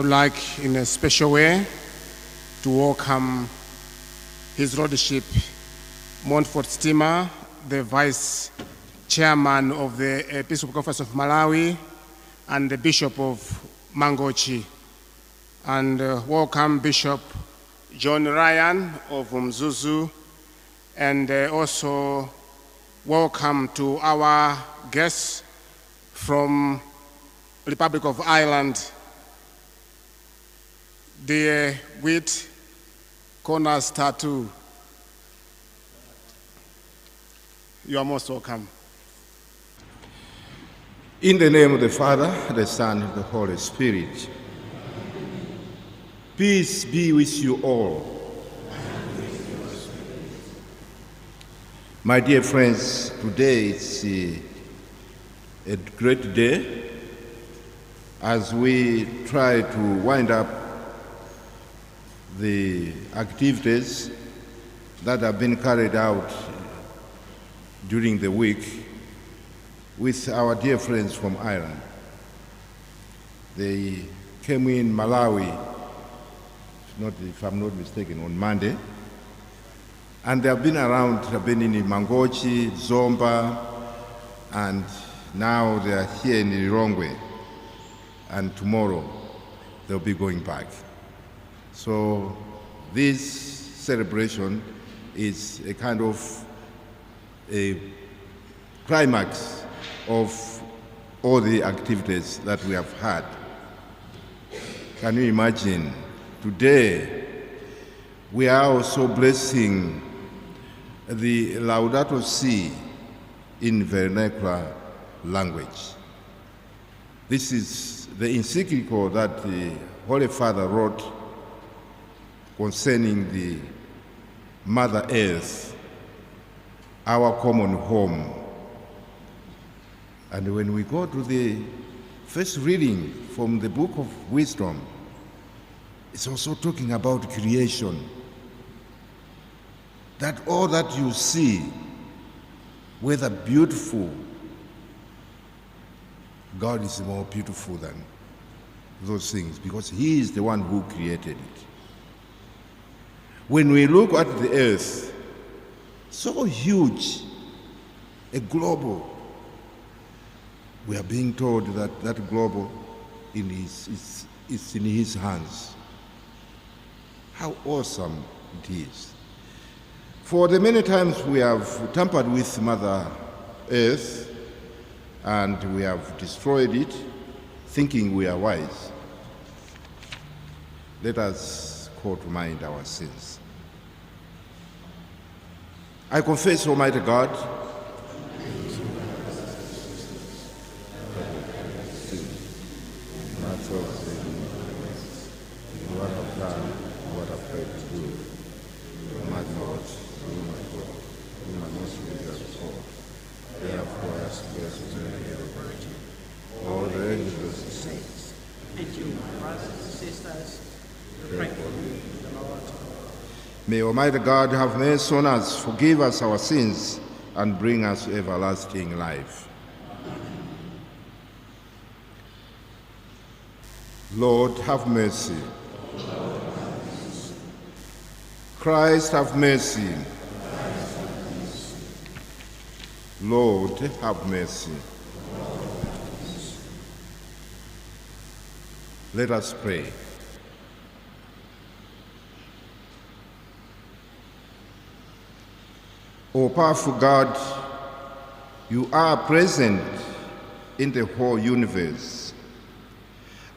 I would like, in a special way, to welcome His Lordship Montfort Stima, the Vice Chairman of the Episcopal Conference of Malawi and the Bishop of Mangochi. And welcome Bishop John Ryan of Mzuzu, and also welcome to our guests from Republic of Ireland, the Wheat Corners Tattoo. You are most welcome. In the name of the Father, the Son, and the Holy Spirit. Peace be with you all. My dear friends, today is a great day as we try to wind up the activities that have been carried out during the week with our dear friends from Ireland. They came in Malawi, if I'm not mistaken, on Monday, and they have been around, have been in Mangochi, Zomba, and now they are here in Lilongwe, and tomorrow they'll be going back. So this celebration is a kind of a climax of all the activities that we have had. Can you imagine? Today, we are also blessing the Laudato Si in vernacular language. This is the encyclical that the Holy Father wrote concerning the Mother Earth, our common home. And when we go to the first reading from the Book of Wisdom, it's also talking about creation. That all that you see, whether beautiful, God is more beautiful than those things because He is the one who created it. When we look at the earth, so huge, a global, we are being told that that global is in His hands. How awesome it is. For the many times we have tampered with Mother Earth and we have destroyed it, thinking we are wise, let us call to mind our sins. I confess, Almighty God, what I've done, what I've failed to do, my Lord, my God, my most beautiful, therefore I express to you, all the angels and saints, and you, my brothers and sisters, pray for me, the Lord. May Almighty God have mercy on us, forgive us our sins, and bring us to everlasting life. Lord, have mercy. Christ, have mercy. Lord, have mercy. Let us pray. O powerful God, you are present in the whole universe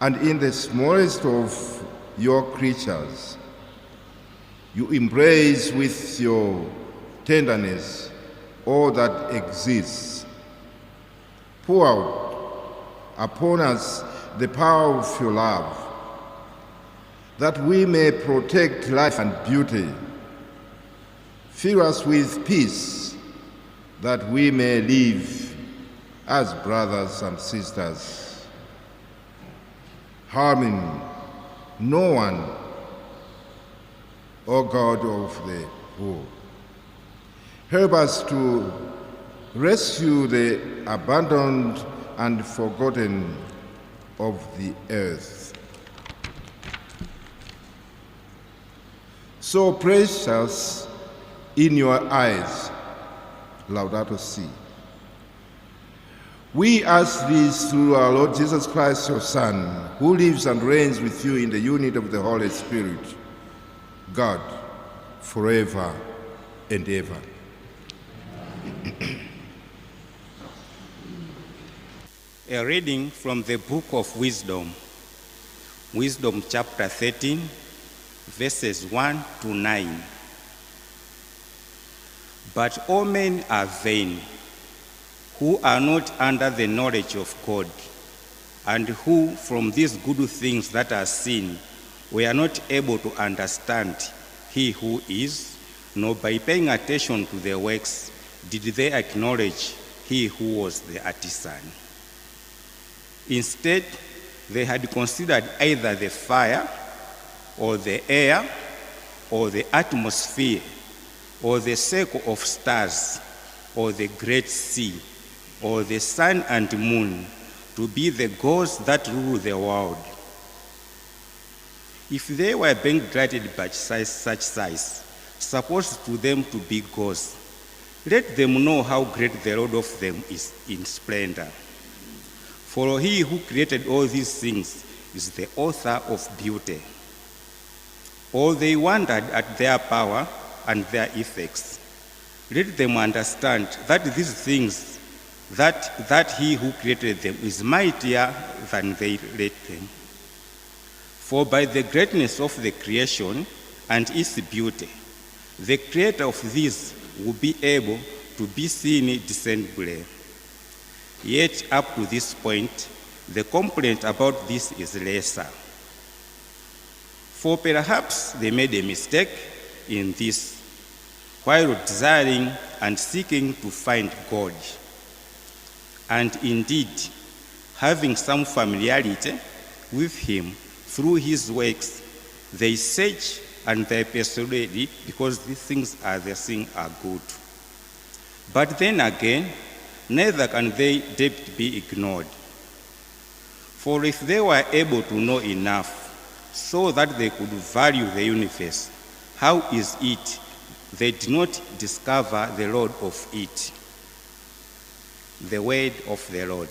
and in the smallest of your creatures. You embrace with your tenderness all that exists. Pour out upon us the power of your love, that we may protect life and beauty. Fill us with peace, that we may live as brothers and sisters, harming no one, O God of the world. Help us to rescue the abandoned and forgotten of the earth. so precious in your eyes. Laudato Si. We ask this through our Lord Jesus Christ, your Son, who lives and reigns with you in the unity of the Holy Spirit, God, forever and ever. A reading from the Book of Wisdom, Wisdom chapter 13, verses 1 to 9. But all men are vain, who are not under the knowledge of God, and who from these good things that are seen were not able to understand he who is, nor by paying attention to their works did they acknowledge he who was the artisan. Instead, they had considered either the fire, or the air, or the atmosphere, or the circle of stars, or the great sea, or the sun and moon to be the gods that rule the world. If they were being granted by such size, supposed to them to be gods, let them know how great the Lord of them is in splendor. For he who created all these things is the author of beauty. All they wondered at their power and their effects. Let them understand that these things, that he who created them is mightier than they let them. For by the greatness of the creation and its beauty, the creator of these will be able to be seen decently. Yet up to this point, the complaint about this is lesser. For perhaps they made a mistake in this, while desiring and seeking to find God. And indeed, having some familiarity with him through his works, they search and they persuade because these things are good. But then again, neither can they debt be ignored. For if they were able to know enough so that they could value the universe, how is it they did not discover the Lord of it? The word of the Lord.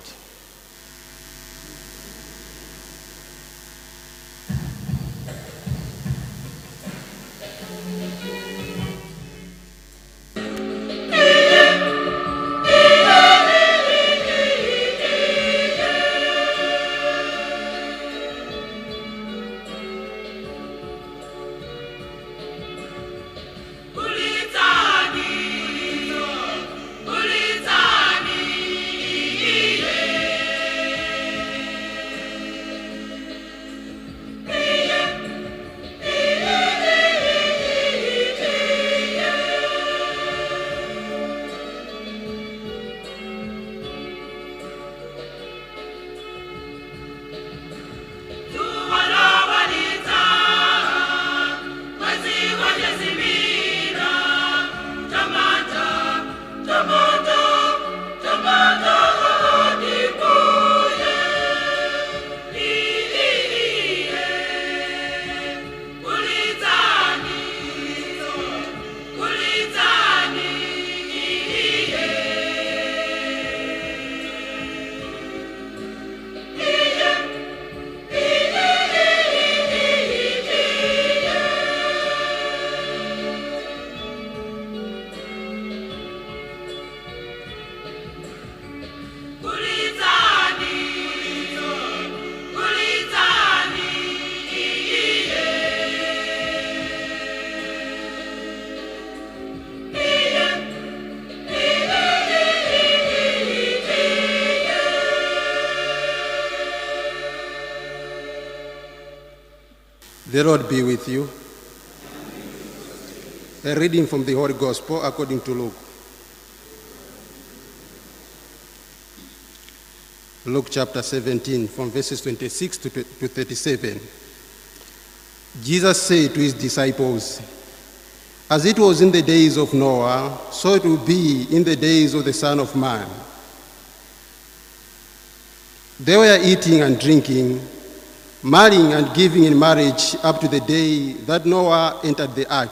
The Lord be with you. A reading from the Holy Gospel according to Luke. Luke chapter 17, from verses 26 to 37. Jesus said to his disciples, "As it was in the days of Noah, so it will be in the days of the Son of Man. They were eating and drinking, marrying and giving in marriage up to the day that Noah entered the ark.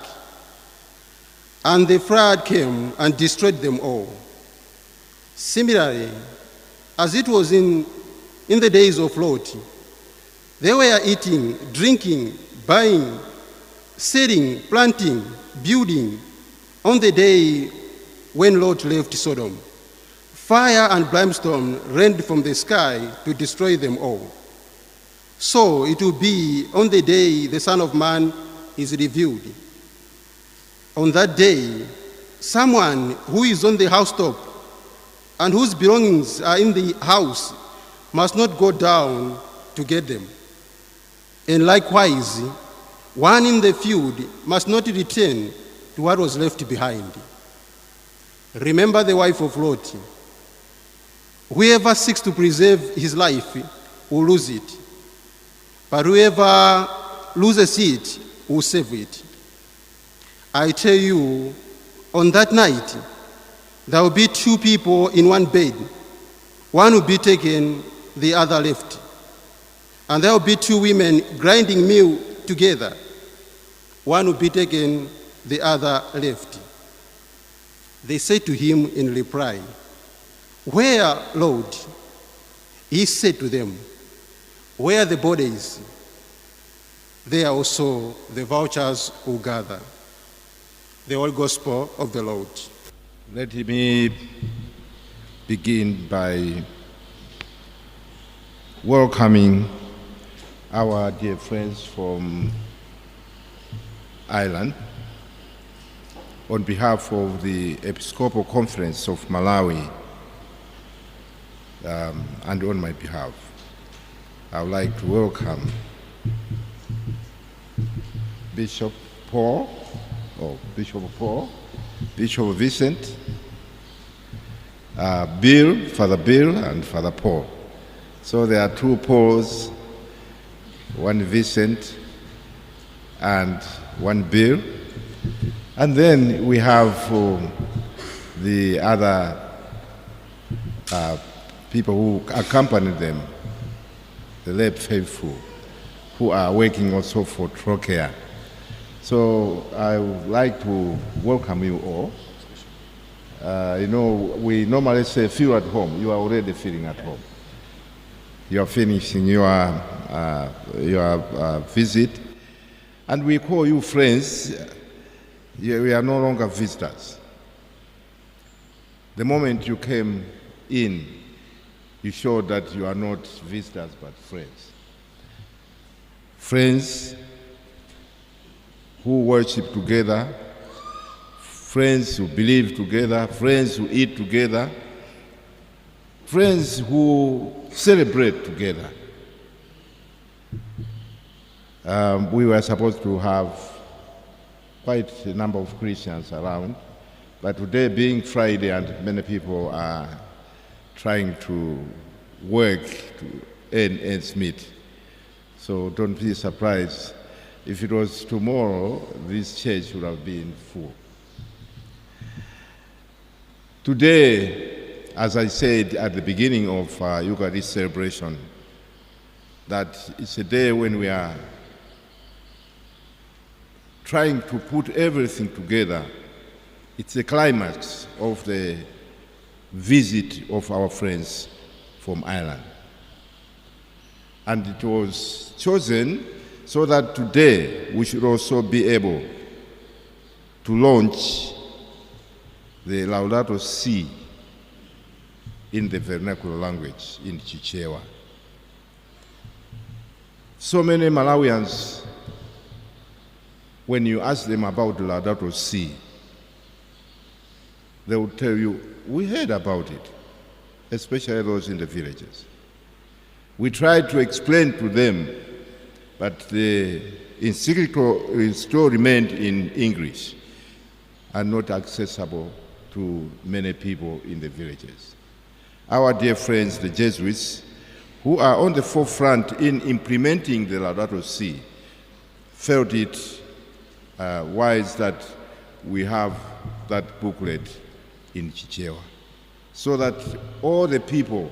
And the flood came and destroyed them all. Similarly, as it was in the days of Lot, they were eating, drinking, buying, selling, planting, building on the day when Lot left Sodom. Fire and brimstone rained from the sky to destroy them all. So it will be on the day the Son of Man is revealed. On that day, someone who is on the housetop and whose belongings are in the house must not go down to get them. And likewise, one in the field must not return to what was left behind. Remember the wife of Lot. Whoever seeks to preserve his life will lose it, but whoever loses it will save it. I tell you, on that night, there will be two people in one bed. One will be taken, the other left. And there will be two women grinding meal together. One will be taken, the other left. They said to him in reply, "Where, Lord?" He said to them, "Where the bodies, there also the vultures will gather." The whole gospel of the Lord. Let me begin by welcoming our dear friends from Ireland on behalf of the Episcopal Conference of Malawi and on my behalf. I would like to welcome Bishop Vincent, Bill, Father Bill, and Father Paul. So there are two Pauls, one Vincent and one Bill. And then we have the other people who accompany them, the lay faithful, who are working also for Trocare. So I would like to welcome you all. We normally say feel at home. You are already feeling at home. You are finishing your visit, and we call you friends. We are no longer visitors. The moment you came in, you showed that you are not visitors but friends. Friends who worship together, friends who believe together, friends who eat together, friends who celebrate together. We were supposed to have quite a number of Christians around, but today being Friday and many people are trying to work to earn ends meet. So don't be surprised. If it was tomorrow, this church would have been full. Today, as I said at the beginning of Eucharist celebration, that it's a day when we are trying to put everything together. It's a climax of the visit of our friends from Ireland. And it was chosen so that today we should also be able to launch the Laudato Si in the vernacular language, in Chichewa. So many Malawians, when you ask them about the Laudato Si, they will tell you, we heard about it, especially those in the villages. We tried to explain to them, but the encyclical still remained in English and not accessible to many people in the villages. Our dear friends, the Jesuits, who are on the forefront in implementing the Laudato Si, felt it wise that we have that booklet in Chichewa, so that all the people,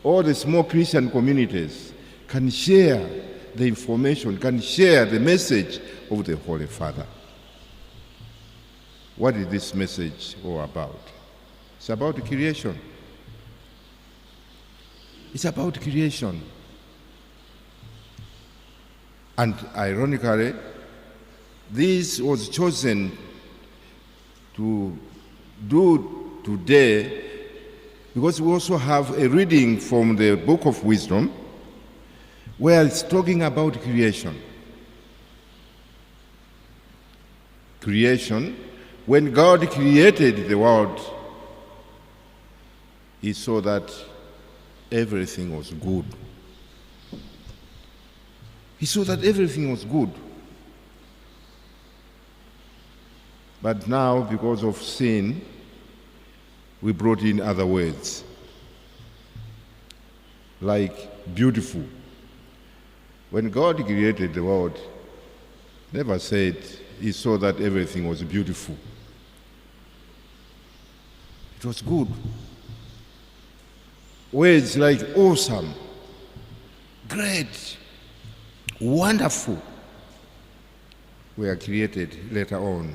all the small Christian communities can share the information, can share the message of the Holy Father. What is this message all about? It's about creation. It's about creation. And ironically, this was chosen to do today because we also have a reading from the Book of Wisdom where it's talking about creation. Creation, when God created the world, He saw that everything was good. He saw that everything was good. But now, because of sin, we brought in other words, like beautiful. When God created the world, never said He saw that everything was beautiful. It was good. Words like awesome, great, wonderful were created later on.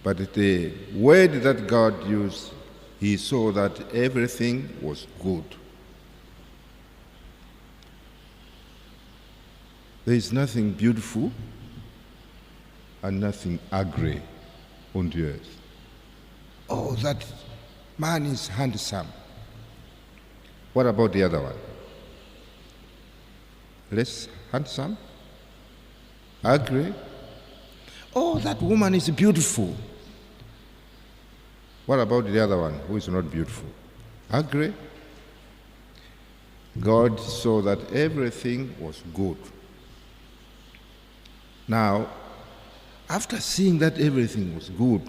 But the word that God used, He saw that everything was good. There is nothing beautiful and nothing ugly on the earth. Oh, that man is handsome. What about the other one? Less handsome? Ugly? Oh, that woman is beautiful. What about the other one who is not beautiful? Ugly? God saw that everything was good. Now, after seeing that everything was good,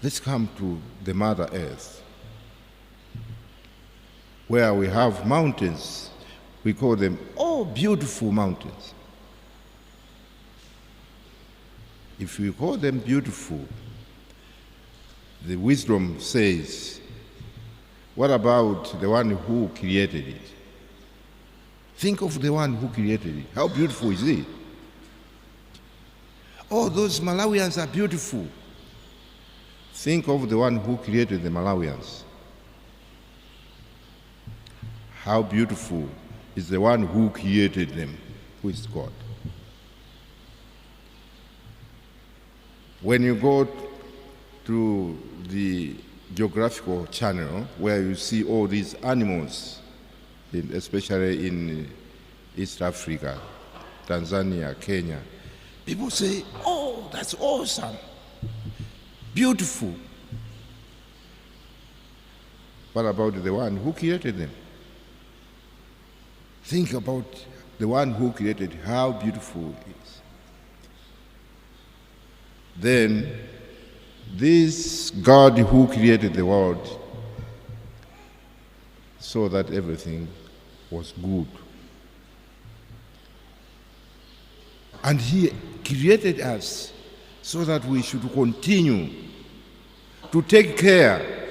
let's come to the Mother Earth, where we have mountains. We call them, oh, beautiful mountains. If we call them beautiful, the wisdom says, what about the one who created it? Think of the one who created it. How beautiful is it? Oh, those Malawians are beautiful. Think of the one who created the Malawians. How beautiful is the one who created them, who is God. When you go to the geographical channel where you see all these animals, especially in East Africa, Tanzania, Kenya, people say, oh, that's awesome, beautiful. What about the one who created them? Think about the one who created how beautiful it is. Then, this God who created the world saw that everything was good. And He created us so that we should continue to take care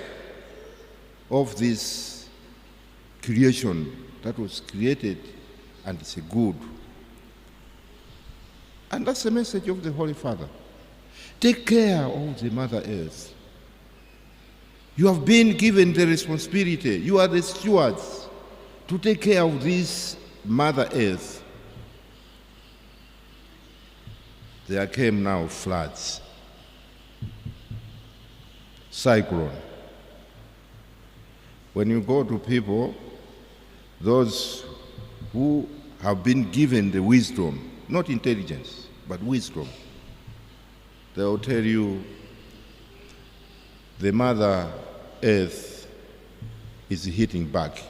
of this creation that was created, and it's a good. And that's the message of the Holy Father. Take care of the Mother Earth. You have been given the responsibility. You are the stewards to take care of this Mother Earth. There came now floods, cyclone. When you go to people, those who have been given the wisdom, not intelligence, but wisdom, they will tell you the Mother Earth is hitting back.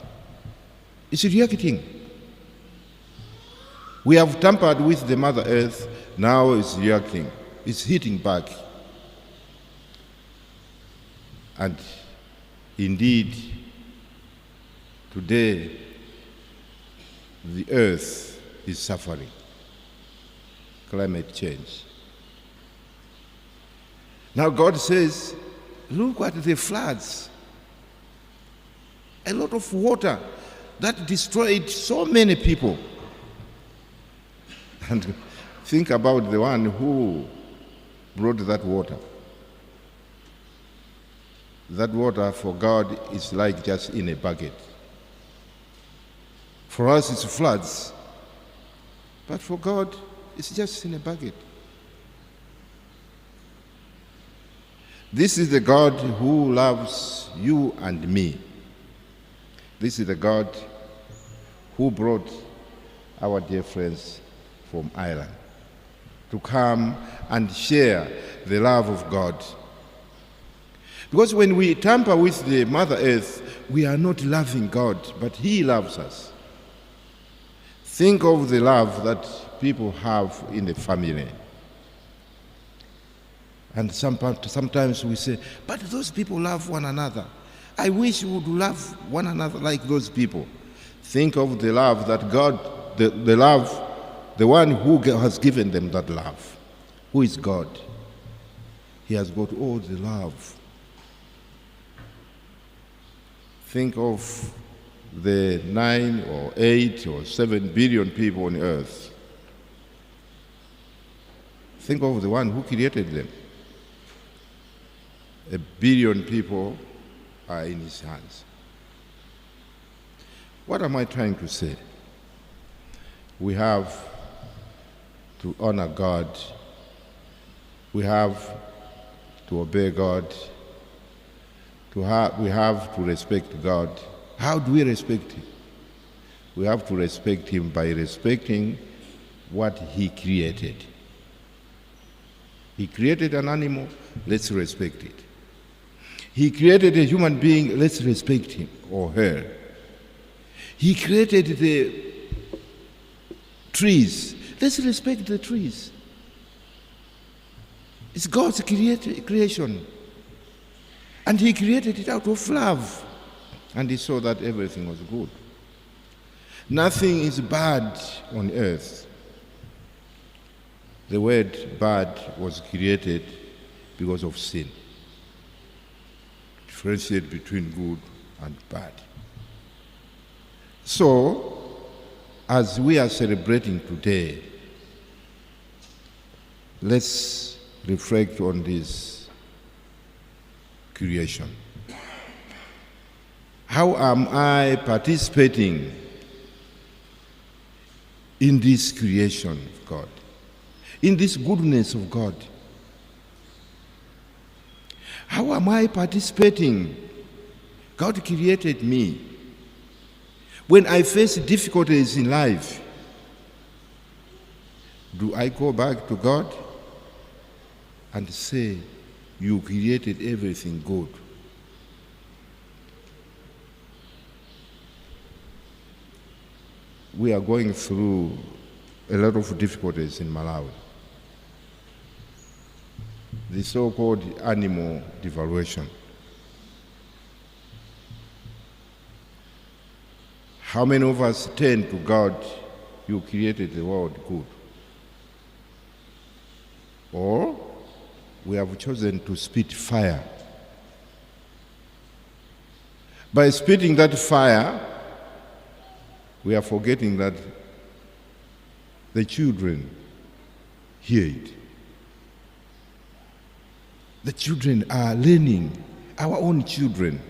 It's reacting. We have tampered with the Mother Earth, now it's reacting. It's hitting back. And indeed, today, the earth is suffering climate change. Now God says, look at the floods. A lot of water that destroyed so many people. And think about the one who brought that water. That water for God is like just in a bucket. For us it's floods, but for God it's just in a bucket. This is the God who loves you and me. This is the God who brought our dear friends from Ireland to come and share the love of God. Because when we tamper with the Mother Earth, we are not loving God, but He loves us. Think of the love that people have in the family. And sometimes we say, but those people love one another. I wish we would love one another like those people. Think of the love that God, the love, the one who has given them that love. Who is God? He has got all the love. Think of the 9 or 8 or 7 billion people on earth. Think of the one who created them. 1 billion people are in His hands. What am I trying to say? We have to honor God. We have to obey God. We have to respect God. How do we respect Him? We have to respect Him by respecting what He created. He created an animal, let's respect it. He created a human being, let's respect him or her. He created the trees, let's respect the trees. It's God's creation. And He created it out of love. And He saw that everything was good. Nothing is bad on earth. The word bad was created because of sin. Differentiate between good and bad. So, as we are celebrating today, let's reflect on this creation. How am I participating in this creation of God, in this goodness of God? How am I participating? God created me. When I face difficulties in life, do I go back to God and say, you created everything good? We are going through a lot of difficulties in Malawi. The so-called animal devaluation. How many of us turn to God, you created the world good? Or we have chosen to spit fire. By spitting that fire, we are forgetting that the children hear it. The children are learning, our own children,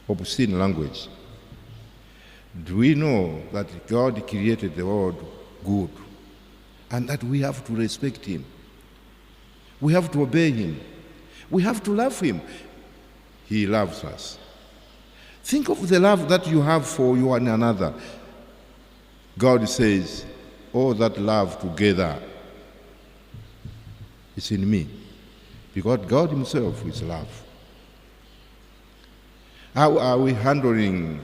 obscene language. Do we know that God created the world good and that we have to respect Him? We have to obey Him. We have to love Him. He loves us. Think of the love that you have for one another. God says, all that love together is in me, because God Himself is love. How are we handling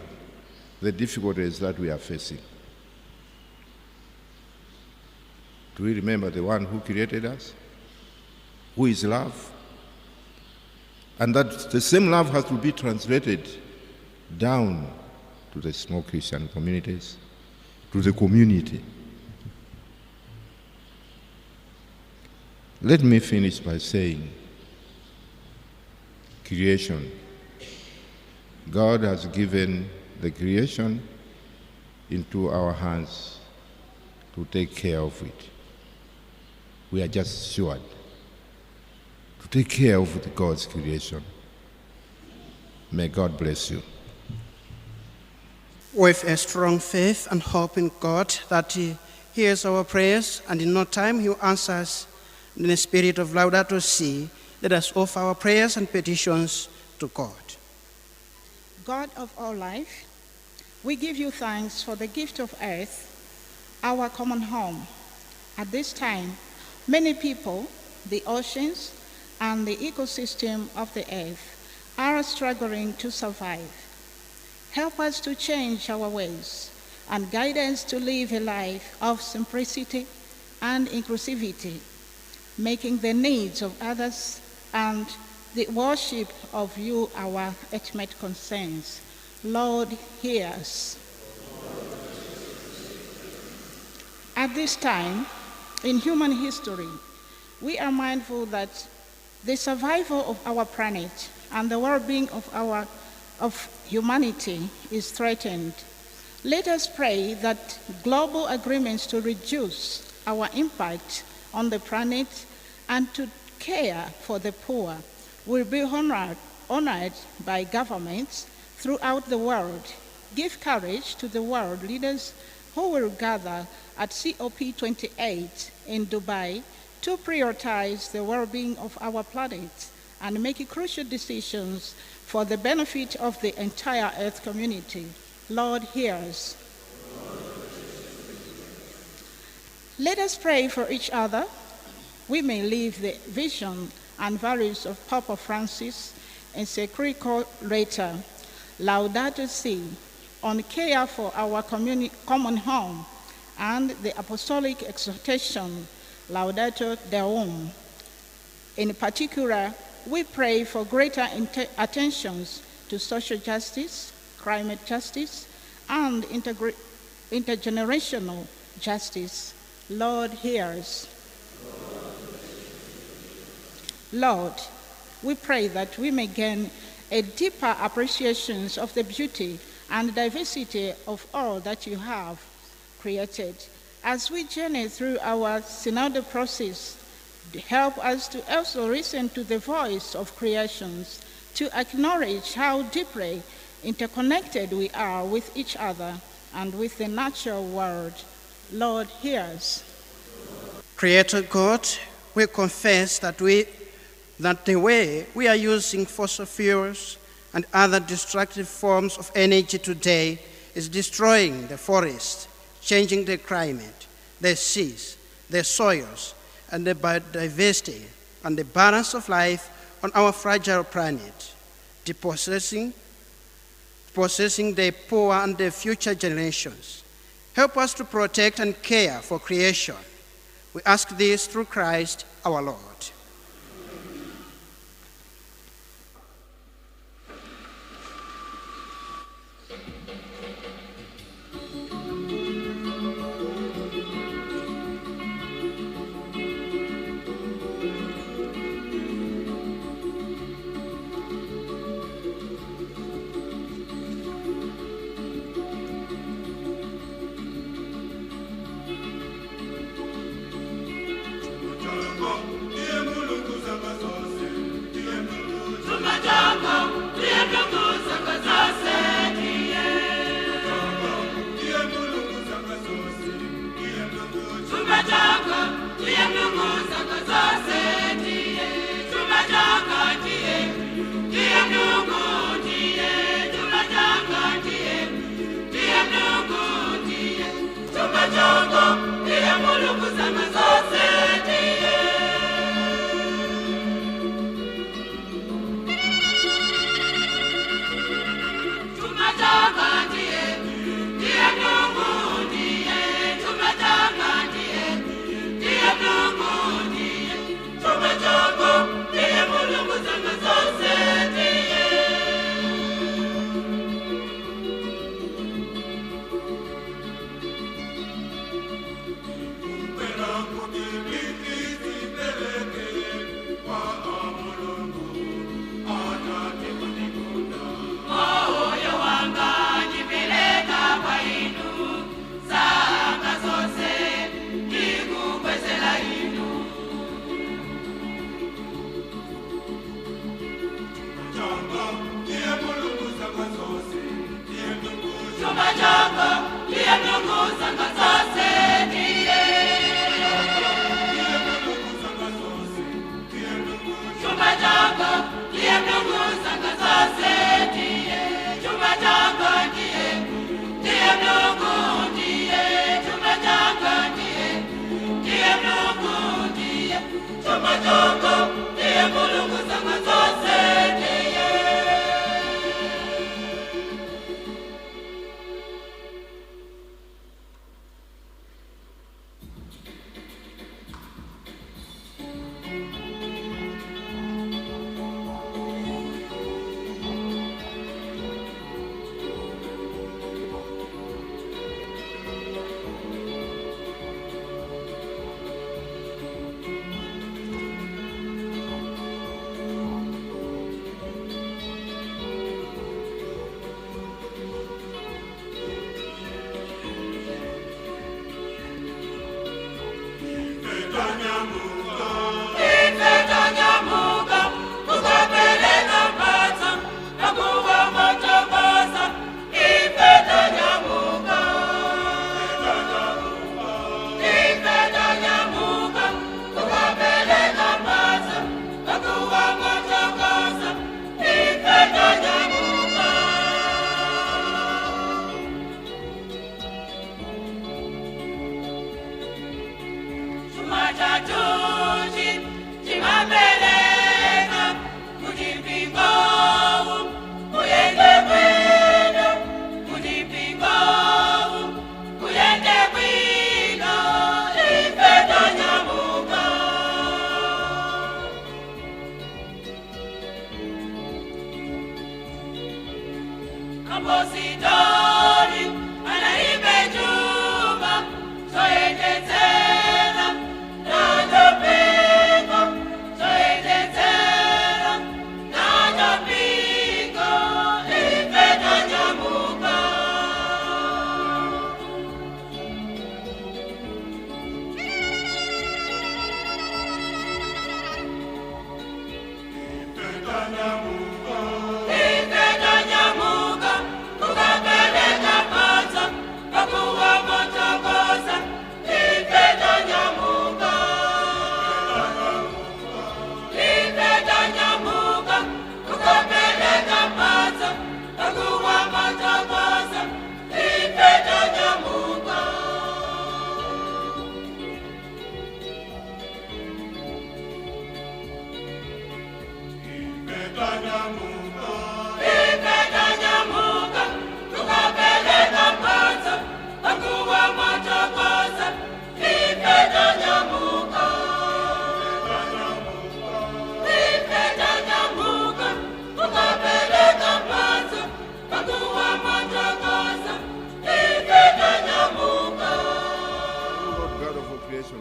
the difficulties that we are facing? Do we remember the one who created us, who is love? And that the same love has to be translated down to the small Christian communities, to the community. Let me finish by saying, creation. God has given the creation into our hands to take care of it. We are just steward to take care of God's creation. May God bless you. With a strong faith and hope in God that He hears our prayers and in no time He will answer us, in the spirit of Laudato Si, let us offer our prayers and petitions to God. God of all life, we give you thanks for the gift of earth, our common home. At this time, many people, the oceans, and the ecosystem of the earth are struggling to survive. Help us to change our ways and guide us to live a life of simplicity and inclusivity, making the needs of others and the worship of you our ultimate concerns. Lord, hear us. At this time, in human history, we are mindful that the survival of our planet and the well-being of humanity is threatened. Let us pray that global agreements to reduce our impact on the planet and to care for the poor will be honored by governments throughout the world. Give courage to the world leaders who will gather at COP28 in Dubai to prioritize the well-being of our planet and make crucial decisions for the benefit of the entire Earth community. Lord, hear us. Let us pray for each other. We may live the vision and values of Papa Francis encyclical letter, Laudato Si, on care for our common home, and the apostolic exhortation, Laudato Deum. In particular, we pray for greater attentions to social justice, climate justice, and intergenerational justice. Lord, hear us. Lord, we pray that we may gain a deeper appreciation of the beauty and diversity of all that you have created. As we journey through our synodal process, help us to also listen to the voice of creations, to acknowledge how deeply interconnected we are with each other and with the natural world. Lord, hear us. Creator God, we confess that the way we are using fossil fuels and other destructive forms of energy today is destroying the forest, changing the climate, the seas, the soils, and the biodiversity and the balance of life on our fragile planet, dispossessing the poor and the future generations. Help us to protect and care for creation. We ask this through Christ our Lord.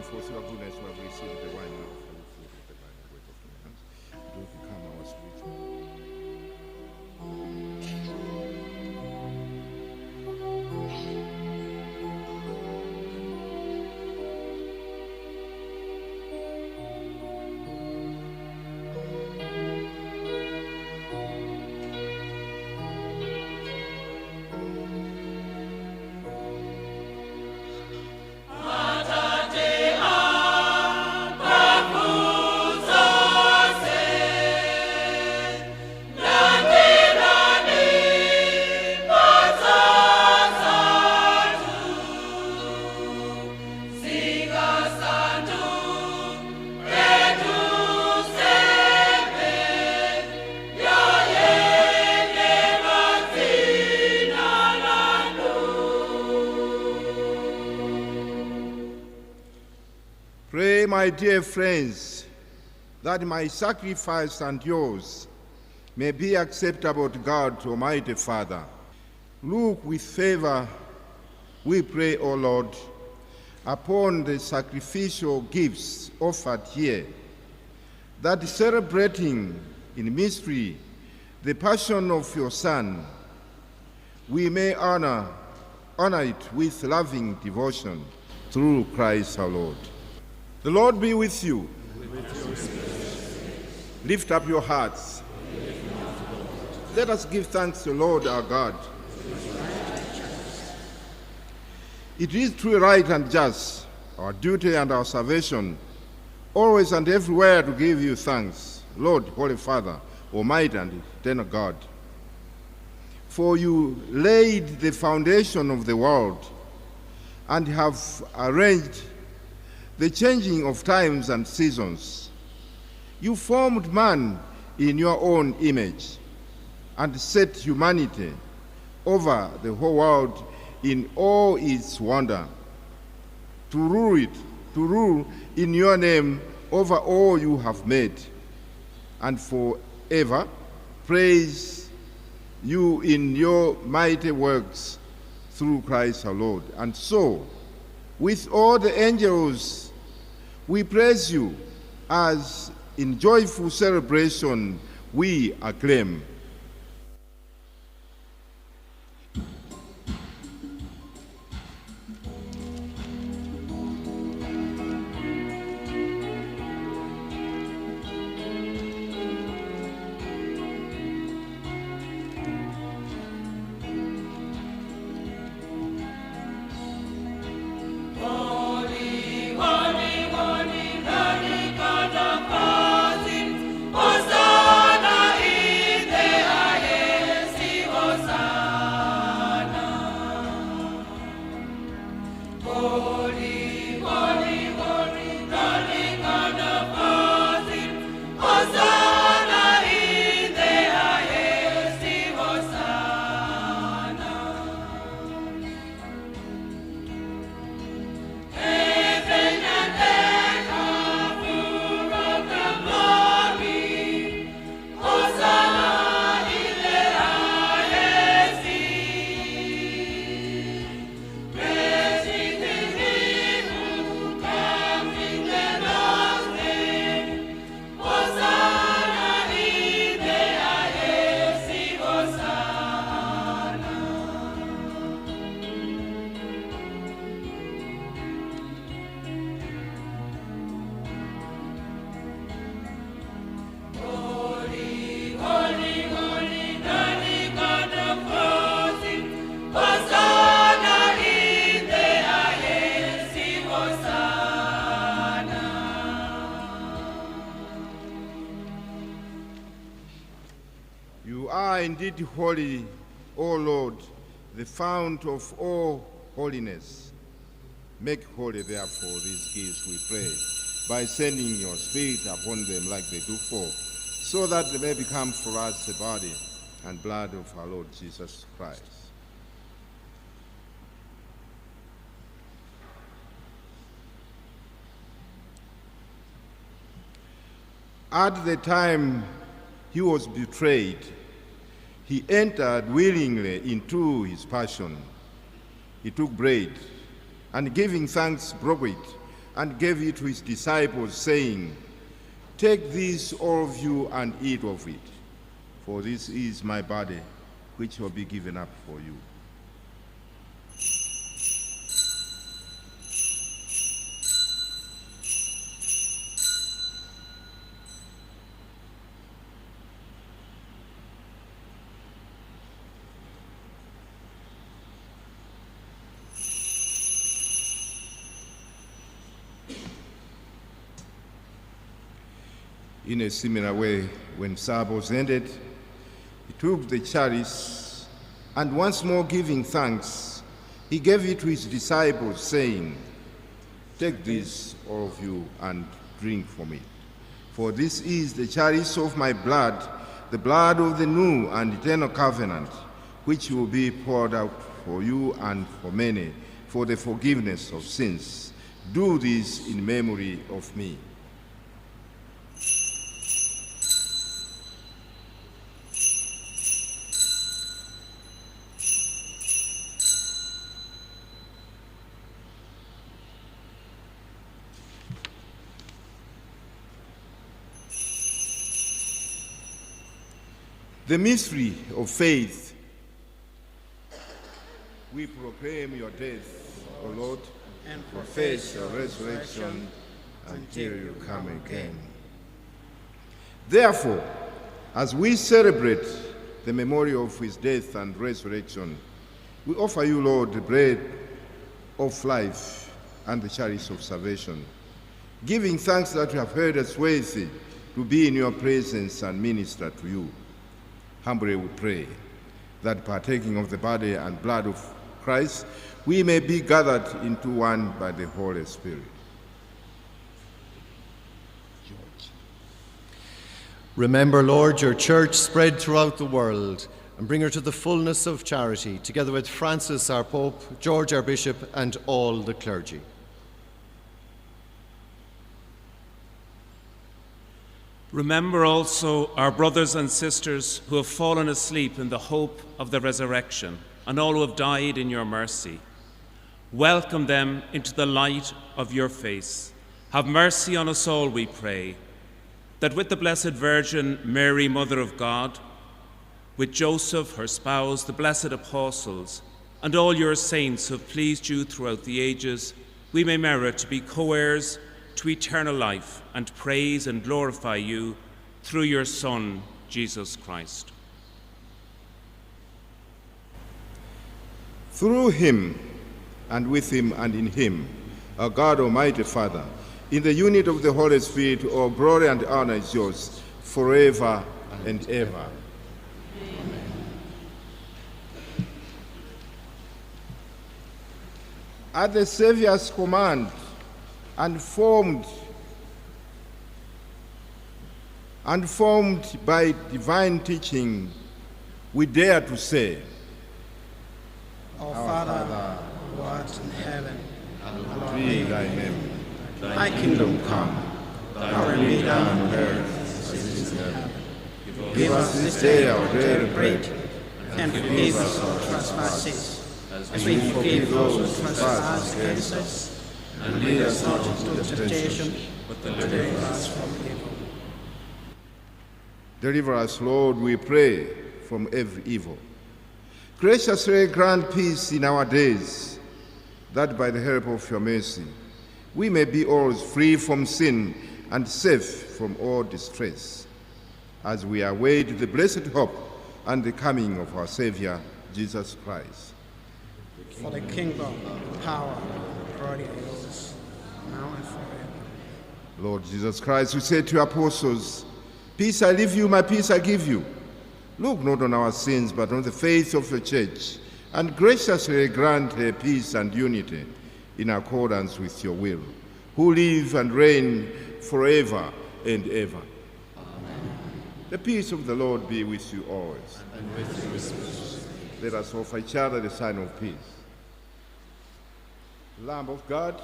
For your goodness, we have received the wine now from the fruit of the vine and work of your hands. Do become our spiritual. Pray, my dear friends, that my sacrifice and yours may be acceptable to God, Almighty Father. Look with favor, we pray, O Lord, upon the sacrificial gifts offered here, that celebrating in mystery the passion of your Son, we may honor it with loving devotion through Christ our Lord. The Lord be with you. Lift up your hearts. Let us give thanks to the Lord our God. It is truly right and just, our duty and our salvation, always and everywhere to give you thanks, Lord, Holy Father, Almighty and eternal God. For you laid the foundation of the world and have arranged the changing of times and seasons. You formed man in your own image and set humanity over the whole world in all its wonder, to rule in your name over all you have made, and forever praise you in your mighty works through Christ our Lord. And so, with all the angels, we praise you as in joyful celebration we acclaim. You are indeed holy, O Lord, the fount of all holiness. Make holy, therefore, these gifts, we pray, by sending your Spirit upon them like they do fall, so that they may become for us the body and blood of our Lord Jesus Christ. At the time he was betrayed, he entered willingly into his passion. He took bread, and giving thanks, broke it, and gave it to his disciples, saying, "Take this, all of you, and eat of it, for this is my body, which will be given up for you." In a similar way, when supper was ended, he took the chalice, and once more giving thanks, he gave it to his disciples, saying, "Take this, all of you, and drink from it. For this is the chalice of my blood, the blood of the new and eternal covenant, which will be poured out for you and for many, for the forgiveness of sins. Do this in memory of me." The mystery of faith. We proclaim your death, O Lord, and profess your resurrection until you come again. Therefore, as we celebrate the memorial of his death and resurrection, we offer you, Lord, the bread of life and the chalice of salvation, giving thanks that you have heard us worthy to be in your presence and minister to you. Humbly we pray that partaking of the body and blood of Christ, we may be gathered into one by the Holy Spirit. Remember, Lord, your church spread throughout the world, and bring her to the fullness of charity, together with Francis, our Pope, George, our Bishop, and all the clergy. Remember also our brothers and sisters who have fallen asleep in the hope of the resurrection, and all who have died in your mercy. Welcome them into the light of your face. Have mercy on us all, we pray, that with the Blessed Virgin Mary, Mother of God, with Joseph, her spouse, the blessed apostles, and all your saints who have pleased you throughout the ages, we may merit to be co-heirs to eternal life and praise and glorify you through your Son, Jesus Christ. Through him, and with him, and in him, our God, Almighty Father, in the unity of the Holy Spirit, all glory and honor is yours forever and ever. At the Saviour's command, and formed by divine teaching, we dare to say, Our Father, who art in heaven, hallowed be thy name. thy kingdom come, thy will be done on earth as it is in heaven. Give us this day our daily bread, and forgive us our trespasses, as we forgive those who trespass against us. And lead us not into temptation, but deliver us from evil. Deliver us, Lord, we pray, from every evil. Graciously grant peace in our days, that by the help of your mercy, we may be always free from sin and safe from all distress, as we await the blessed hope and the coming of our Savior, Jesus Christ. For the kingdom, power, and glory are yours, now and forever. Lord Jesus Christ, you said to your apostles, peace I leave you, my peace I give you. Look not on our sins, but on the faith of your church, and graciously grant her peace and unity in accordance with your will, who live and reign forever and ever. Amen. The peace of the Lord be with you always. And with your spirit. Let us offer each other the sign of peace. Lamb of God,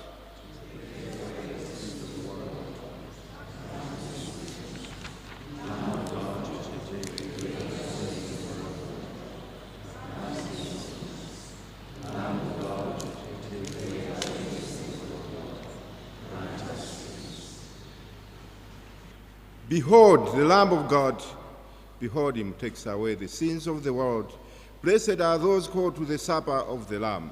behold the Lamb of God, behold him takes away the sins of the world. Blessed are those called to the supper of the Lamb.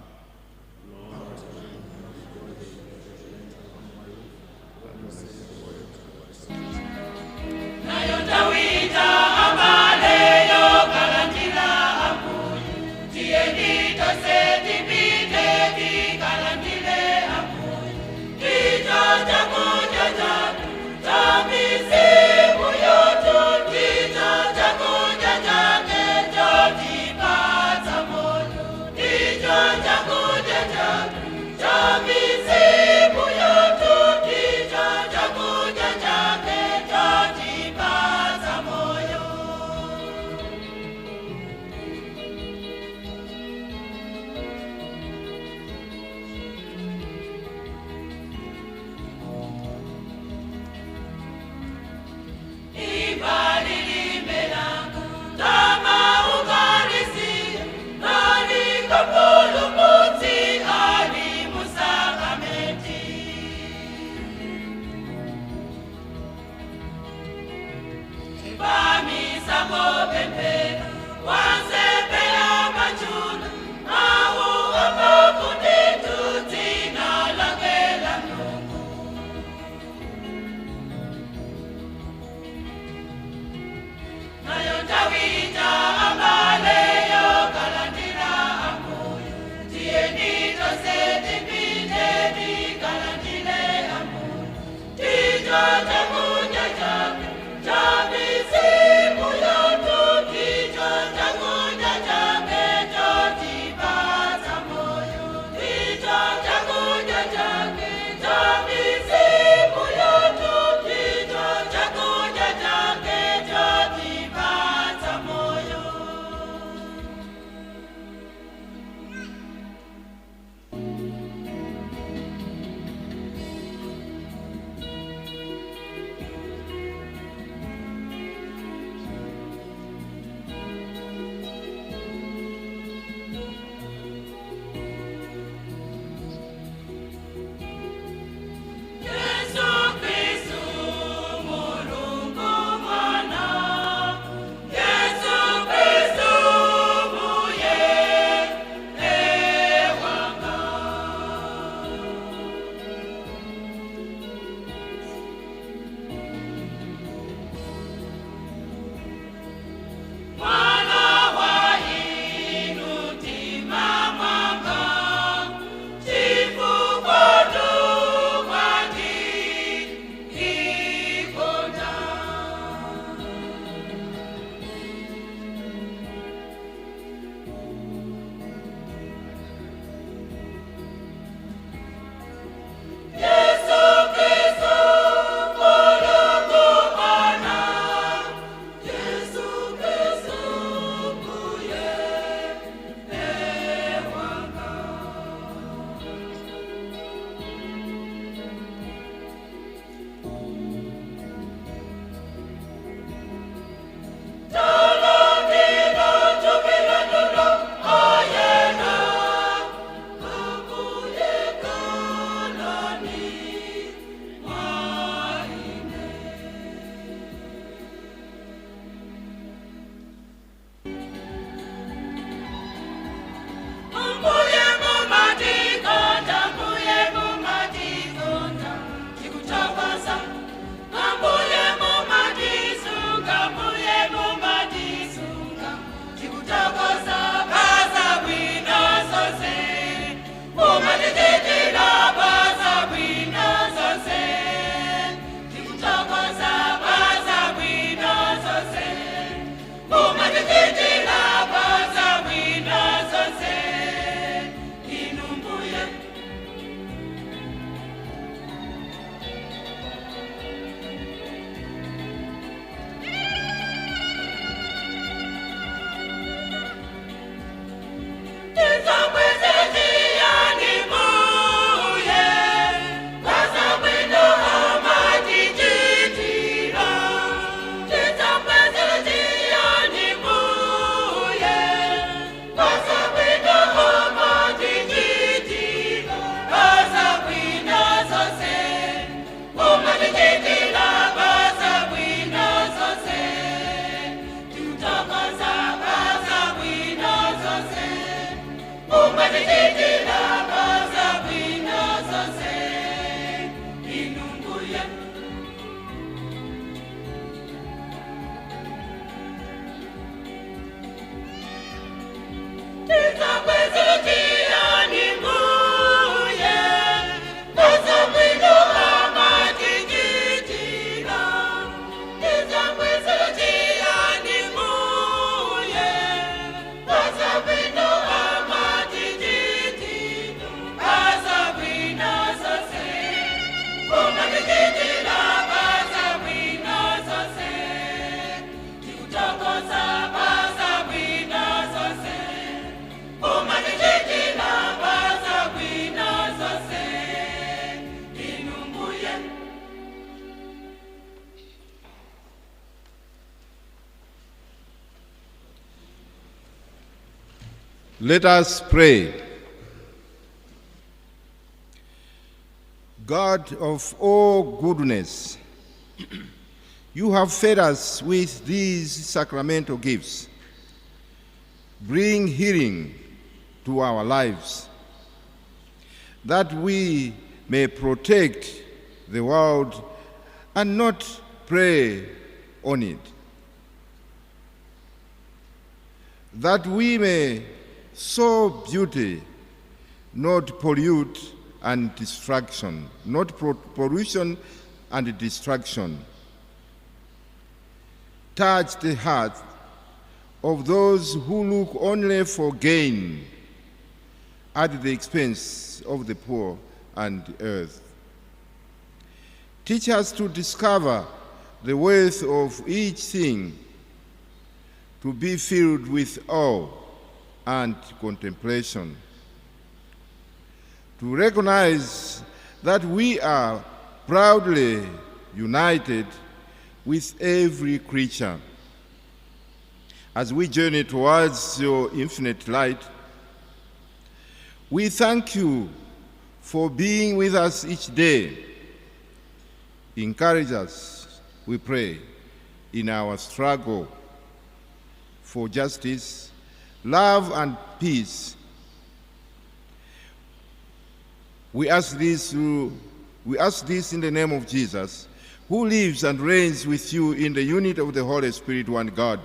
Jago Let us pray. God of all goodness, you have fed us with these sacramental gifts. Bring healing to our lives, that we may protect the world and not prey on it, that we may sow beauty, not pollute and distraction, not pollution and distraction. Touch the heart of those who look only for gain at the expense of the poor and earth. Teach us to discover the worth of each thing, to be filled with awe and contemplation, to recognize that we are proudly united with every creature. As we journey towards your infinite light, we thank you for being with us each day. Encourage us, we pray, in our struggle for justice, love, and peace. We ask this in the name of Jesus, who lives and reigns with you in the unity of the Holy Spirit, one God,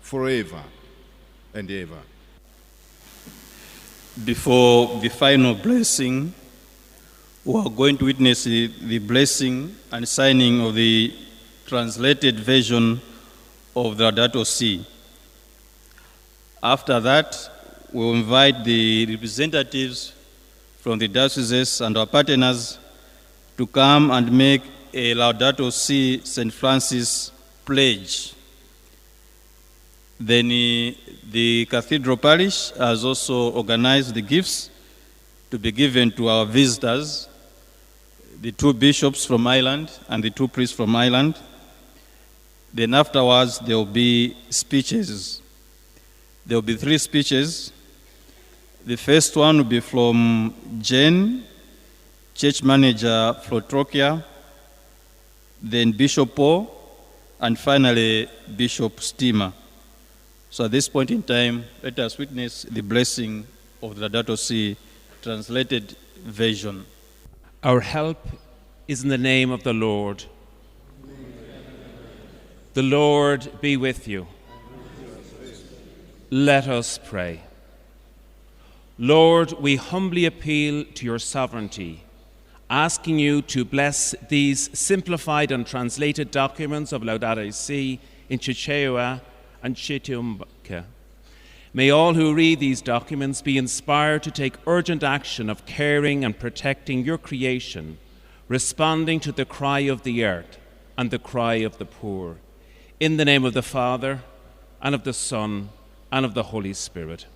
forever and ever. Before the final blessing, we are going to witness the blessing and signing of the translated version of the Laudato Si. After that, we will invite the representatives from the dioceses and our partners to come and make a Laudato Si St. Francis pledge. Then the Cathedral Parish has also organized the gifts to be given to our visitors, the two bishops from Ireland and the two priests from Ireland. Then afterwards, there will be speeches. There will be 3 speeches. The first one will be from Jane, church manager Flotrokia, then Bishop Paul, and finally Bishop Stima. So at this point in time, let us witness the blessing of the Laudato Si translated version. Our help is in the name of the Lord. The Lord be with you. Let us pray. Lord, we humbly appeal to your sovereignty, asking you to bless these simplified and translated documents of Laudato Si in Chichewa and Chitumbaka. May all who read these documents be inspired to take urgent action of caring and protecting your creation, responding to the cry of the earth and the cry of the poor. In the name of the Father, and of the Son, and of the Holy Spirit.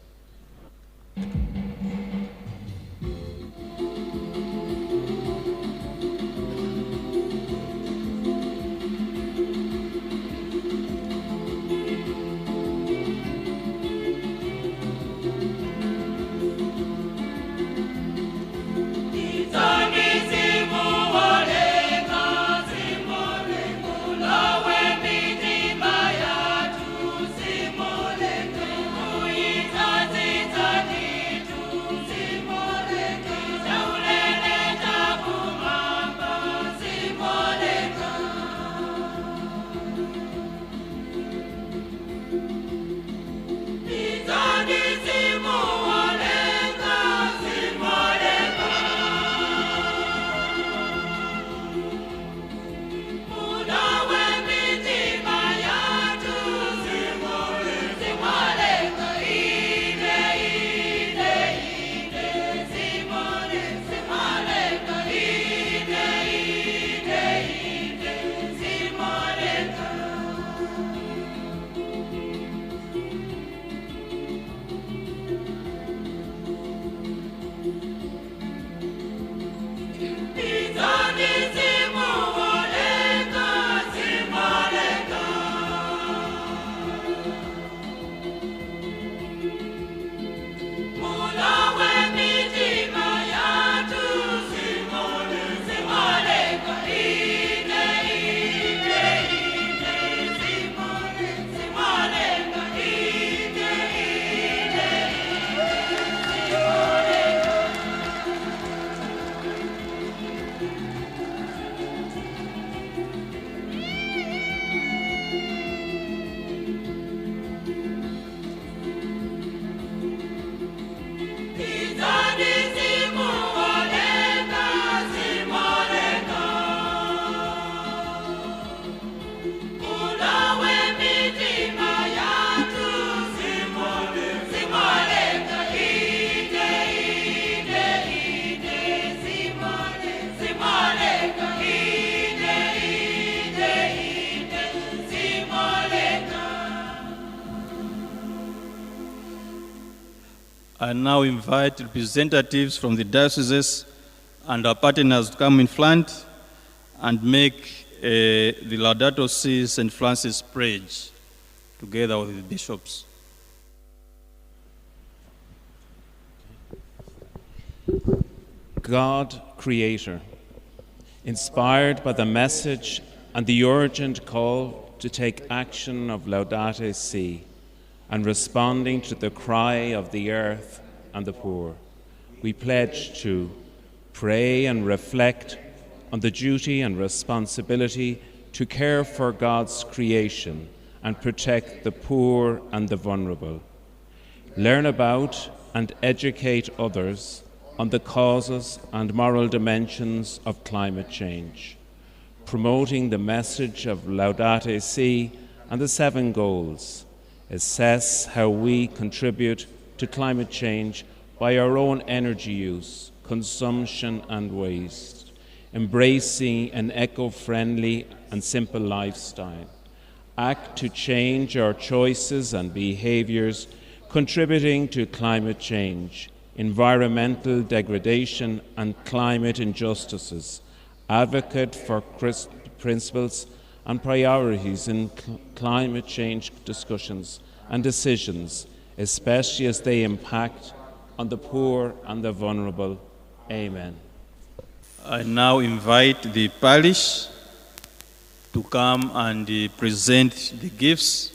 I now invite representatives from the dioceses and our partners to come in front and make the Laudato Si St. Francis pledge together with the bishops. God, Creator, inspired by the message and the urgent call to take action of Laudato Si, and responding to the cry of the earth and the poor, we pledge to pray and reflect on the duty and responsibility to care for God's creation and protect the poor and the vulnerable, learn about and educate others on the causes and moral dimensions of climate change, promoting the message of Laudato Si and the 7 goals, assess how we contribute to climate change by our own energy use, consumption and waste, embracing an eco-friendly and simple lifestyle, act to change our choices and behaviours, contributing to climate change, environmental degradation and climate injustices, advocate for principles and priorities in climate change discussions and decisions, especially as they impact on the poor and the vulnerable. Amen. I now invite the parish to come and present the gifts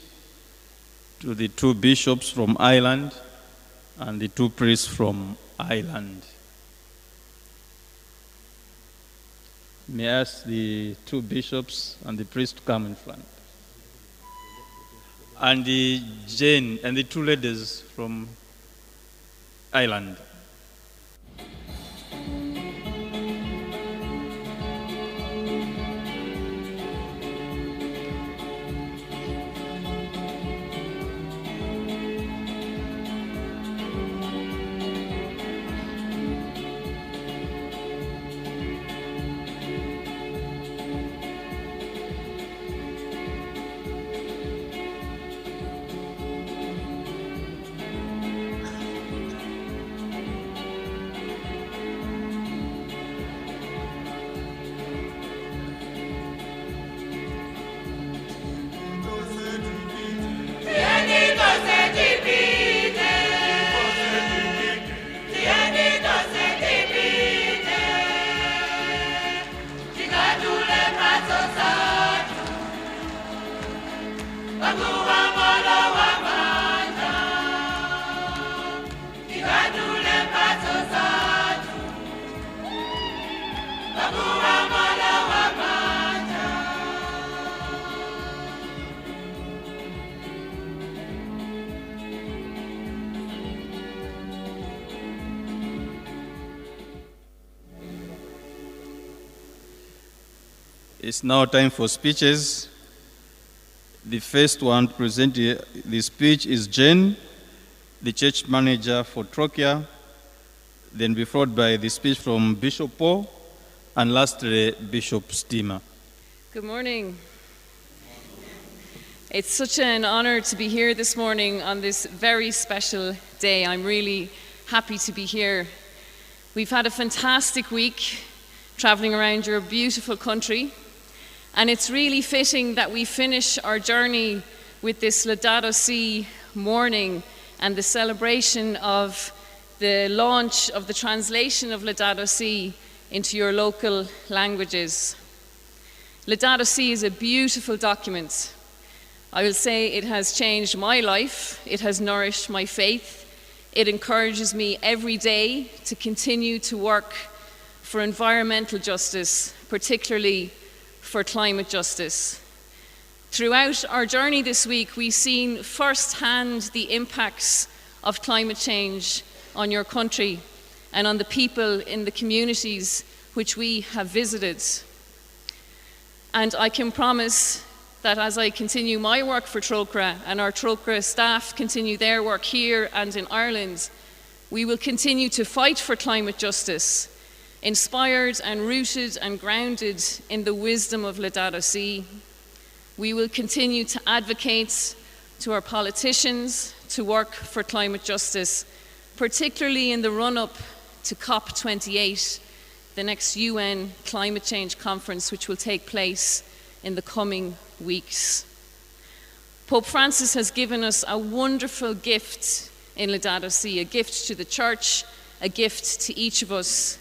to the 2 bishops from Ireland and the 2 priests from Ireland. May I ask the 2 bishops and the priest to come in front. And the Jane and the 2 ladies from Ireland. It's now time for speeches. The first one to present the speech is Jane, the church manager for Trocchia, then be followed by the speech from Bishop Paul, and lastly, Bishop Stima. Good morning. It's such an honor to be here this morning on this very special day. I'm really happy to be here. We've had a fantastic week traveling around your beautiful country. And it's really fitting that we finish our journey with this Laudato Si morning and the celebration of the launch of the translation of Laudato Si into your local languages. Laudato Si is a beautiful document. I will say it has changed my life. It has nourished my faith. It encourages me every day to continue to work for environmental justice, particularly for climate justice. Throughout our journey this week, we've seen firsthand the impacts of climate change on your country and on the people in the communities which we have visited. And I can promise that as I continue my work for Trocra and our Trocra staff continue their work here and in Ireland, we will continue to fight for climate justice, inspired and rooted and grounded in the wisdom of Laudato Si. We will continue to advocate to our politicians to work for climate justice particularly in the run-up to COP28, the next UN climate change conference, which will take place in the coming weeks. Pope Francis has given us a wonderful gift in Laudato Si, a gift to the Church, a gift to each of us.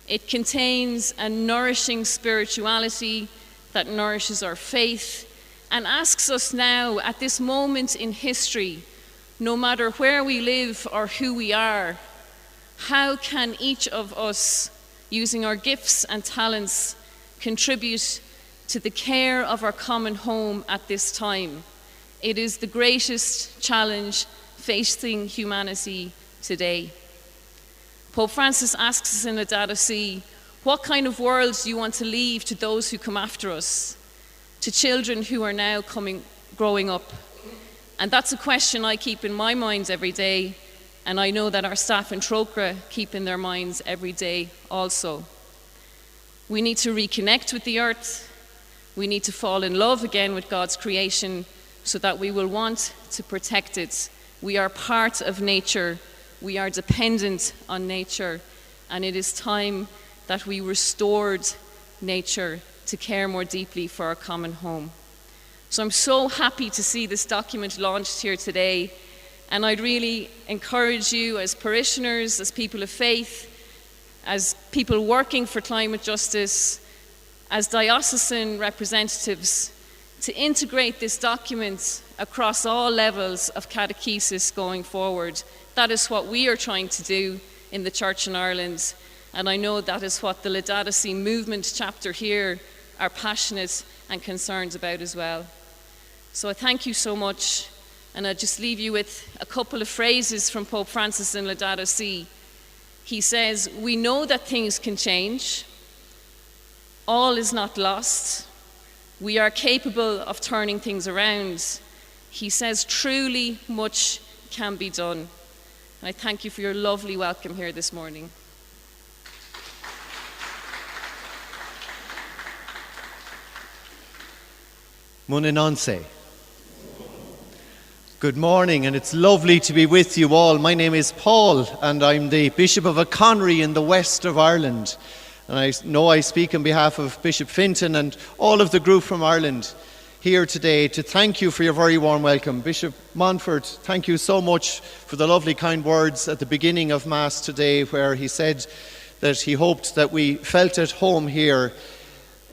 It contains a nourishing spirituality that nourishes our faith and asks us now, at this moment in history, no matter where we live or who we are, how can each of us, using our gifts and talents, contribute to the care of our common home at this time? It is the greatest challenge facing humanity today. Pope Francis asks us in Laudato Si, what kind of world do you want to leave to those who come after us, to children who are now growing up? And that's a question I keep in my mind every day, and I know that our staff in Trócaire keep in their minds every day also. We need to reconnect with the earth. We need to fall in love again with God's creation so that we will want to protect it. We are part of nature. We are dependent on nature, and it is time that we restored nature to care more deeply for our common home. So I'm so happy to see this document launched here today, and I'd really encourage you as parishioners, as people of faith, as people working for climate justice, as diocesan representatives, to integrate this document across all levels of catechesis going forward. That is what we are trying to do in the Church in Ireland, and I know that is what the Laudato Si movement chapter here are passionate and concerned about as well. So I thank you so much, and I'll just leave you with a couple of phrases from Pope Francis in Laudato Si. He says, "We know that things can change. All is not lost. We are capable of turning things around." He says, "Truly much can be done." And I thank you for your lovely welcome here this morning. Muninonse. Good morning, and it's lovely to be with you all. My name is Paul, and I'm the Bishop of Conry in the west of Ireland. And I know I speak on behalf of Bishop Fintan and all of the group from Ireland here today to thank you for your very warm welcome. Bishop Montfort, thank you so much for the lovely kind words at the beginning of Mass today, where he said that he hoped that we felt at home here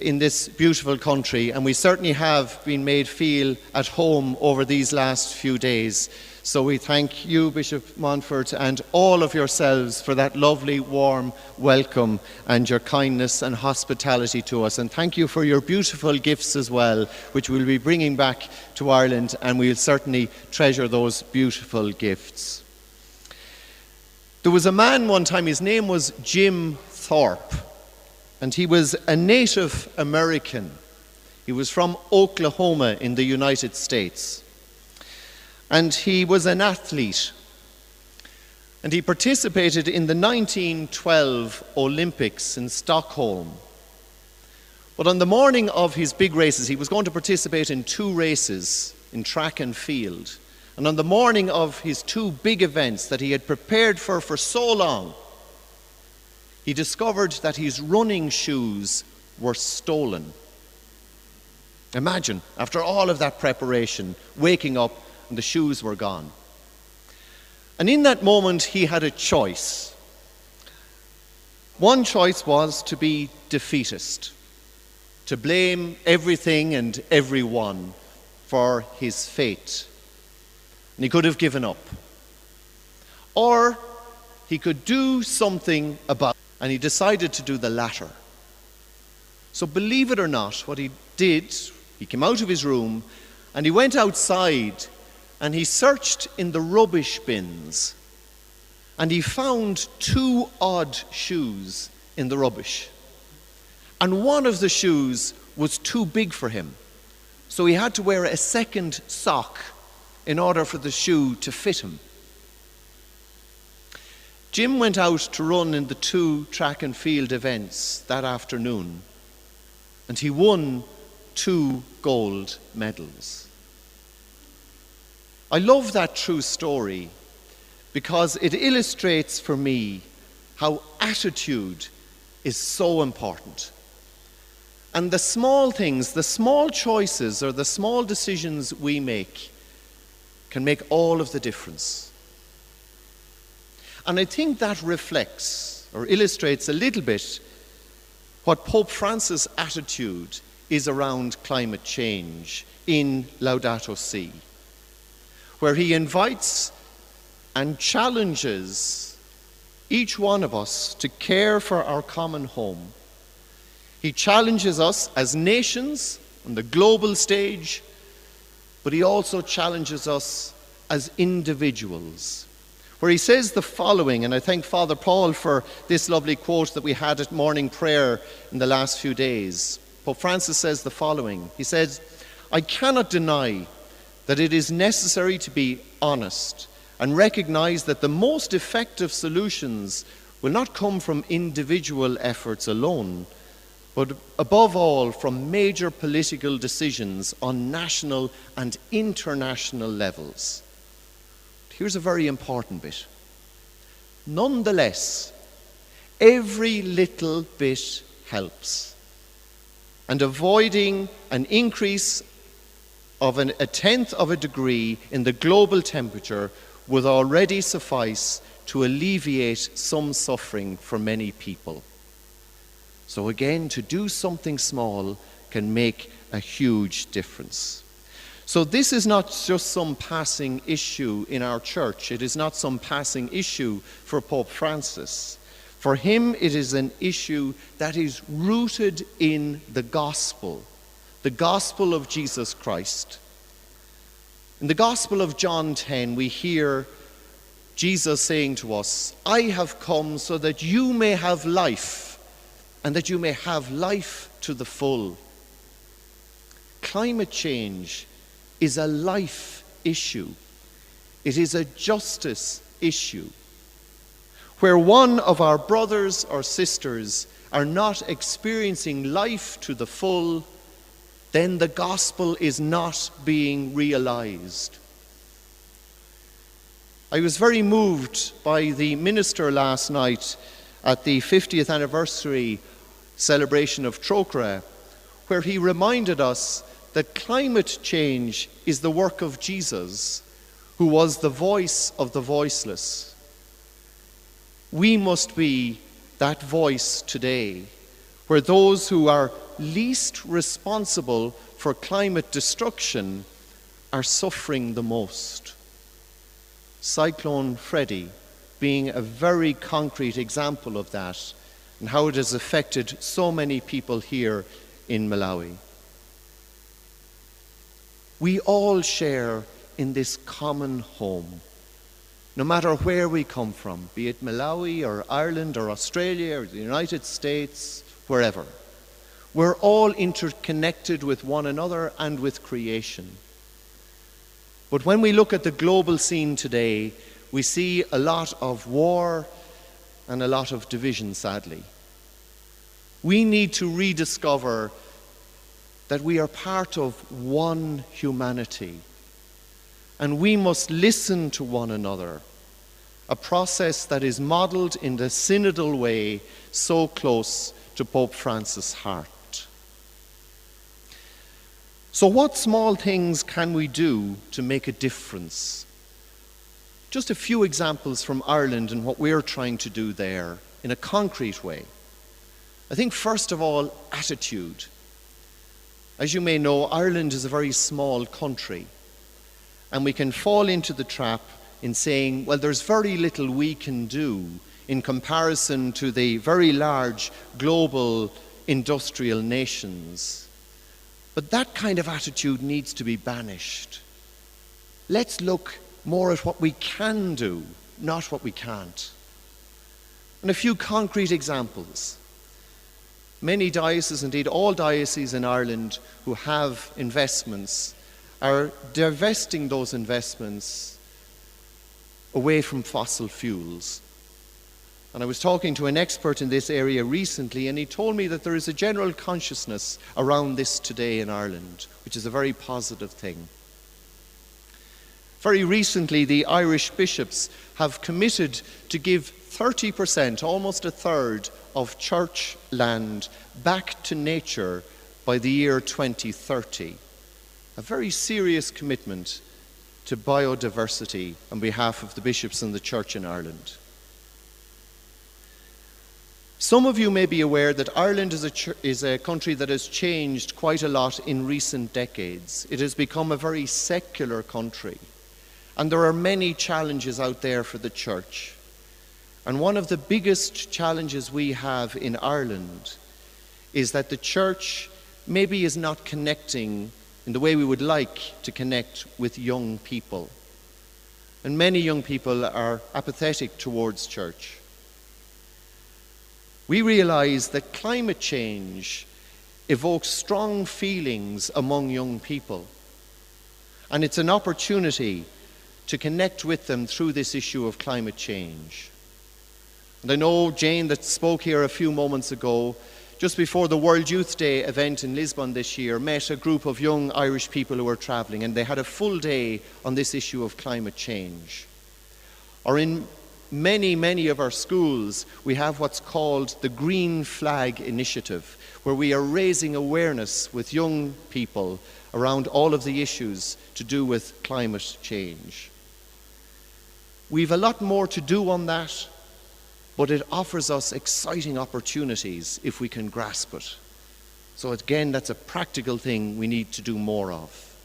in this beautiful country, and we certainly have been made feel at home over these last few days. So we thank you, Bishop Montfort, and all of yourselves for that lovely, warm welcome and your kindness and hospitality to us. And thank you for your beautiful gifts as well, which we'll be bringing back to Ireland, and we'll certainly treasure those beautiful gifts. There was a man one time, his name was Jim Thorpe, and he was a Native American. He was from Oklahoma in the United States. And he was an athlete. And he participated in the 1912 Olympics in Stockholm. But on the morning of his big races, he was going to participate in 2 races in track and field. And on the morning of his 2 big events that he had prepared for so long, he discovered that his running shoes were stolen. Imagine, after all of that preparation, waking up and the shoes were gone. And in that moment, he had a choice. One choice was to be defeatist, to blame everything and everyone for his fate. And he could have given up. Or he could do something about it, and he decided to do the latter. So believe it or not, what he did, he came out of his room and he went outside and he searched in the rubbish bins, and he found 2 odd shoes in the rubbish. And one of the shoes was too big for him, so he had to wear a second sock in order for the shoe to fit him. Jim went out to run in the 2 track and field events that afternoon, and he won 2 gold medals. I love that true story because it illustrates for me how attitude is so important. And the small things, the small choices, or the small decisions we make can make all of the difference. And I think that reflects or illustrates a little bit what Pope Francis' attitude is around climate change in Laudato Si, where he invites and challenges each one of us to care for our common home. He challenges us as nations on the global stage, but he also challenges us as individuals, where he says the following, and I thank Father Paul for this lovely quote that we had at morning prayer in the last few days. Pope Francis says the following. He says, "I cannot deny that it is necessary to be honest and recognize that the most effective solutions will not come from individual efforts alone, but above all from major political decisions on national and international levels." Here's a very important bit. Nonetheless, every little bit helps. And avoiding an increase of a tenth of a degree in the global temperature would already suffice to alleviate some suffering for many people. So again, to do something small can make a huge difference. So this is not just some passing issue in our church. It is not some passing issue for Pope Francis. For him, it is an issue that is rooted in the gospel of Jesus Christ. In the Gospel of John 10, we hear Jesus saying to us, "I have come so that you may have life, and that you may have life to the full." Climate change is a life issue. It is a justice issue, where one of our brothers or sisters are not experiencing life to the full, then the gospel is not being realized. I was very moved by the minister last night at the 50th anniversary celebration of Trocra, where he reminded us that climate change is the work of Jesus, who was the voice of the voiceless. We must be that voice today, where those who are least responsible for climate destruction are suffering the most. Cyclone Freddy being a very concrete example of that, and how it has affected so many people here in Malawi. We all share in this common home, no matter where we come from, be it Malawi or Ireland or Australia or the United States, wherever. We're all interconnected with one another and with creation. But when we look at the global scene today, we see a lot of war and a lot of division, sadly. We need to rediscover that we are part of one humanity, and we must listen to one another, a process that is modeled in the synodal way so close to Pope Francis' heart. So what small things can we do to make a difference? Just a few examples from Ireland and what we're trying to do there in a concrete way. I think first of all, attitude. As you may know, Ireland is a very small country, and we can fall into the trap in saying, well, there's very little we can do in comparison to the very large global industrial nations. But that kind of attitude needs to be banished. Let's look more at what we can do, not what we can't. And a few concrete examples. Many dioceses, indeed all dioceses in Ireland who have investments, are divesting those investments away from fossil fuels. And I was talking to an expert in this area recently, and he told me that there is a general consciousness around this today in Ireland, which is a very positive thing. Very recently, the Irish bishops have committed to give 30%, almost a third, of church land back to nature by the year 2030. A very serious commitment to biodiversity on behalf of the bishops and the church in Ireland. Some of you may be aware that Ireland is a country that has changed quite a lot in recent decades. It has become a very secular country, and there are many challenges out there for the church. And one of the biggest challenges we have in Ireland is that the church maybe is not connecting in the way we would like to connect with young people. And many young people are apathetic towards church. We realize that climate change evokes strong feelings among young people. And it's an opportunity to connect with them through this issue of climate change. And I know Jane that spoke here a few moments ago, just before the World Youth Day event in Lisbon this year, met a group of young Irish people who were travelling, and they had a full day on this issue of climate change. Or in many of our schools, we have what's called the Green Flag Initiative, where we are raising awareness with young people around all of the issues to do with climate change. We've a lot more to do on that, but it offers us exciting opportunities if we can grasp it. So again, that's a practical thing we need to do more of.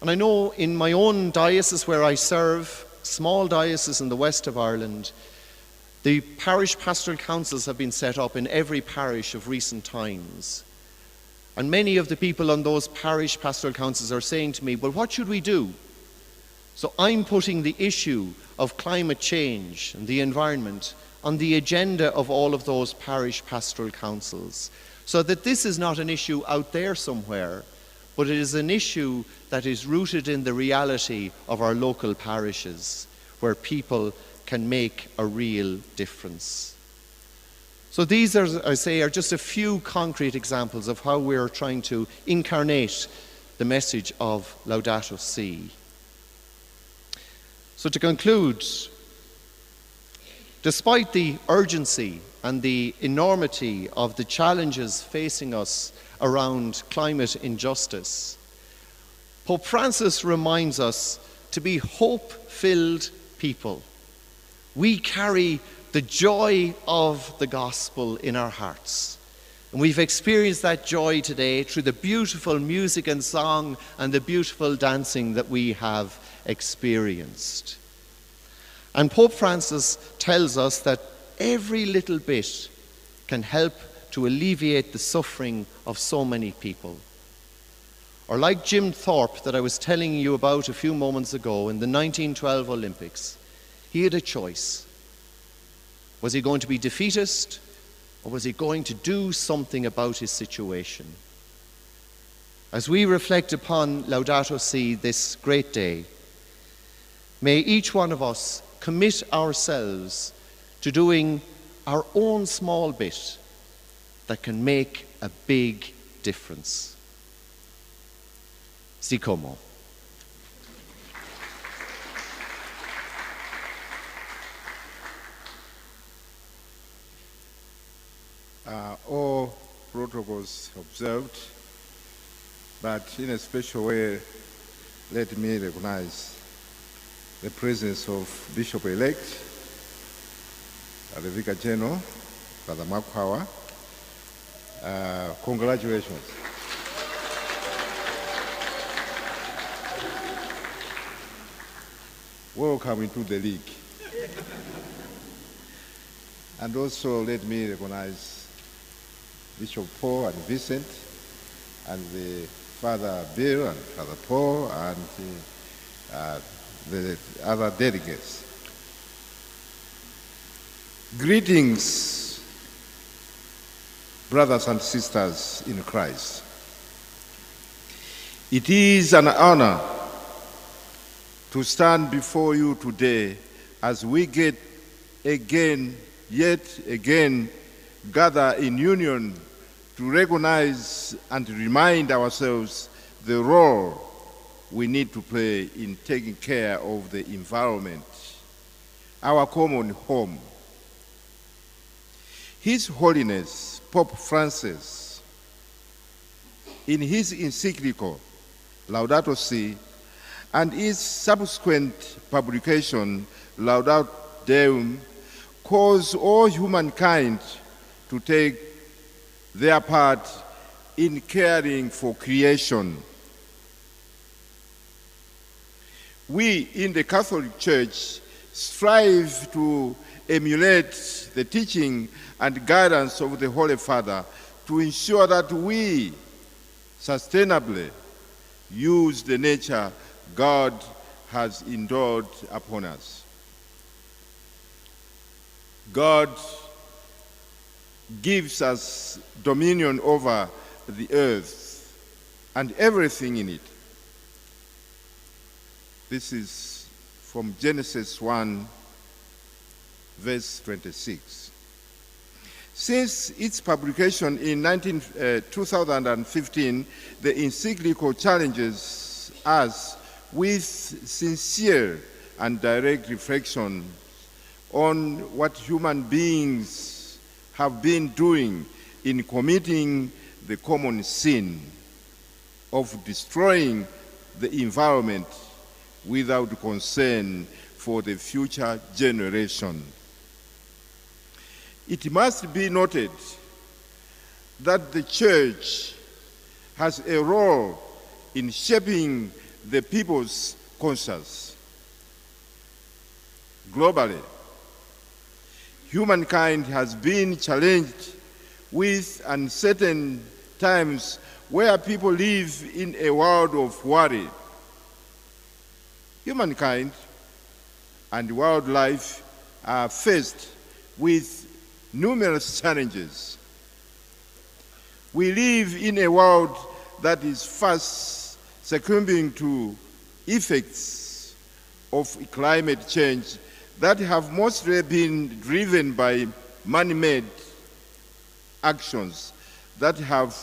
And I know in my own diocese where I serve, small diocese in the west of Ireland, the parish pastoral councils have been set up in every parish of recent times. And many of the people on those parish pastoral councils are saying to me, well, what should we do? So I'm putting the issue of climate change and the environment on the agenda of all of those parish pastoral councils, so that this is not an issue out there somewhere, but it is an issue that is rooted in the reality of our local parishes, where people can make a real difference. So these, as I say, are just a few concrete examples of how we're trying to incarnate the message of Laudato Si. So to conclude, despite the urgency and the enormity of the challenges facing us around climate injustice, Pope Francis reminds us to be hope-filled people. We carry the joy of the gospel in our hearts. And we've experienced that joy today through the beautiful music and song and the beautiful dancing that we have experienced. And Pope Francis tells us that every little bit can help to alleviate the suffering of so many people. Or like Jim Thorpe that I was telling you about a few moments ago in the 1912 Olympics, he had a choice. Was he going to be defeatist, or was he going to do something about his situation? As we reflect upon Laudato Si this great day, may each one of us commit ourselves to doing our own small bit that can make a big difference. Si como. All protocols observed, but in a special way, let me recognize the presence of Bishop-elect, the Vicar General, Father Maula. Congratulations. Welcome into the league. And also let me recognize Bishop Paul and Vincent, and the Father Bill and Father Paul, and the other delegates. Greetings, brothers and sisters in Christ. It is an honor to stand before you today as we yet again gather in union to recognize and remind ourselves the role we need to play in taking care of the environment, our common home. His Holiness Pope Francis, in his encyclical Laudato Si, and its subsequent publication Laudato Deum, calls all humankind to take their part in caring for creation. We in the Catholic Church strive to emulate the teaching and guidance of the Holy Father to ensure that we sustainably use the nature God has endowed upon us. God gives us dominion over the earth and everything in it. This is from Genesis 1, verse 26. Since its publication in 2015, the encyclical challenges us with sincere and direct reflection on what human beings have been doing in committing the common sin of destroying the environment without concern for the future generation. It must be noted that the Church has a role in shaping the people's conscience. Globally, humankind has been challenged with uncertain times where people live in a world of worry. Humankind and wildlife are faced with numerous challenges. We live in a world that is fast succumbing to effects of climate change that have mostly been driven by man-made actions that have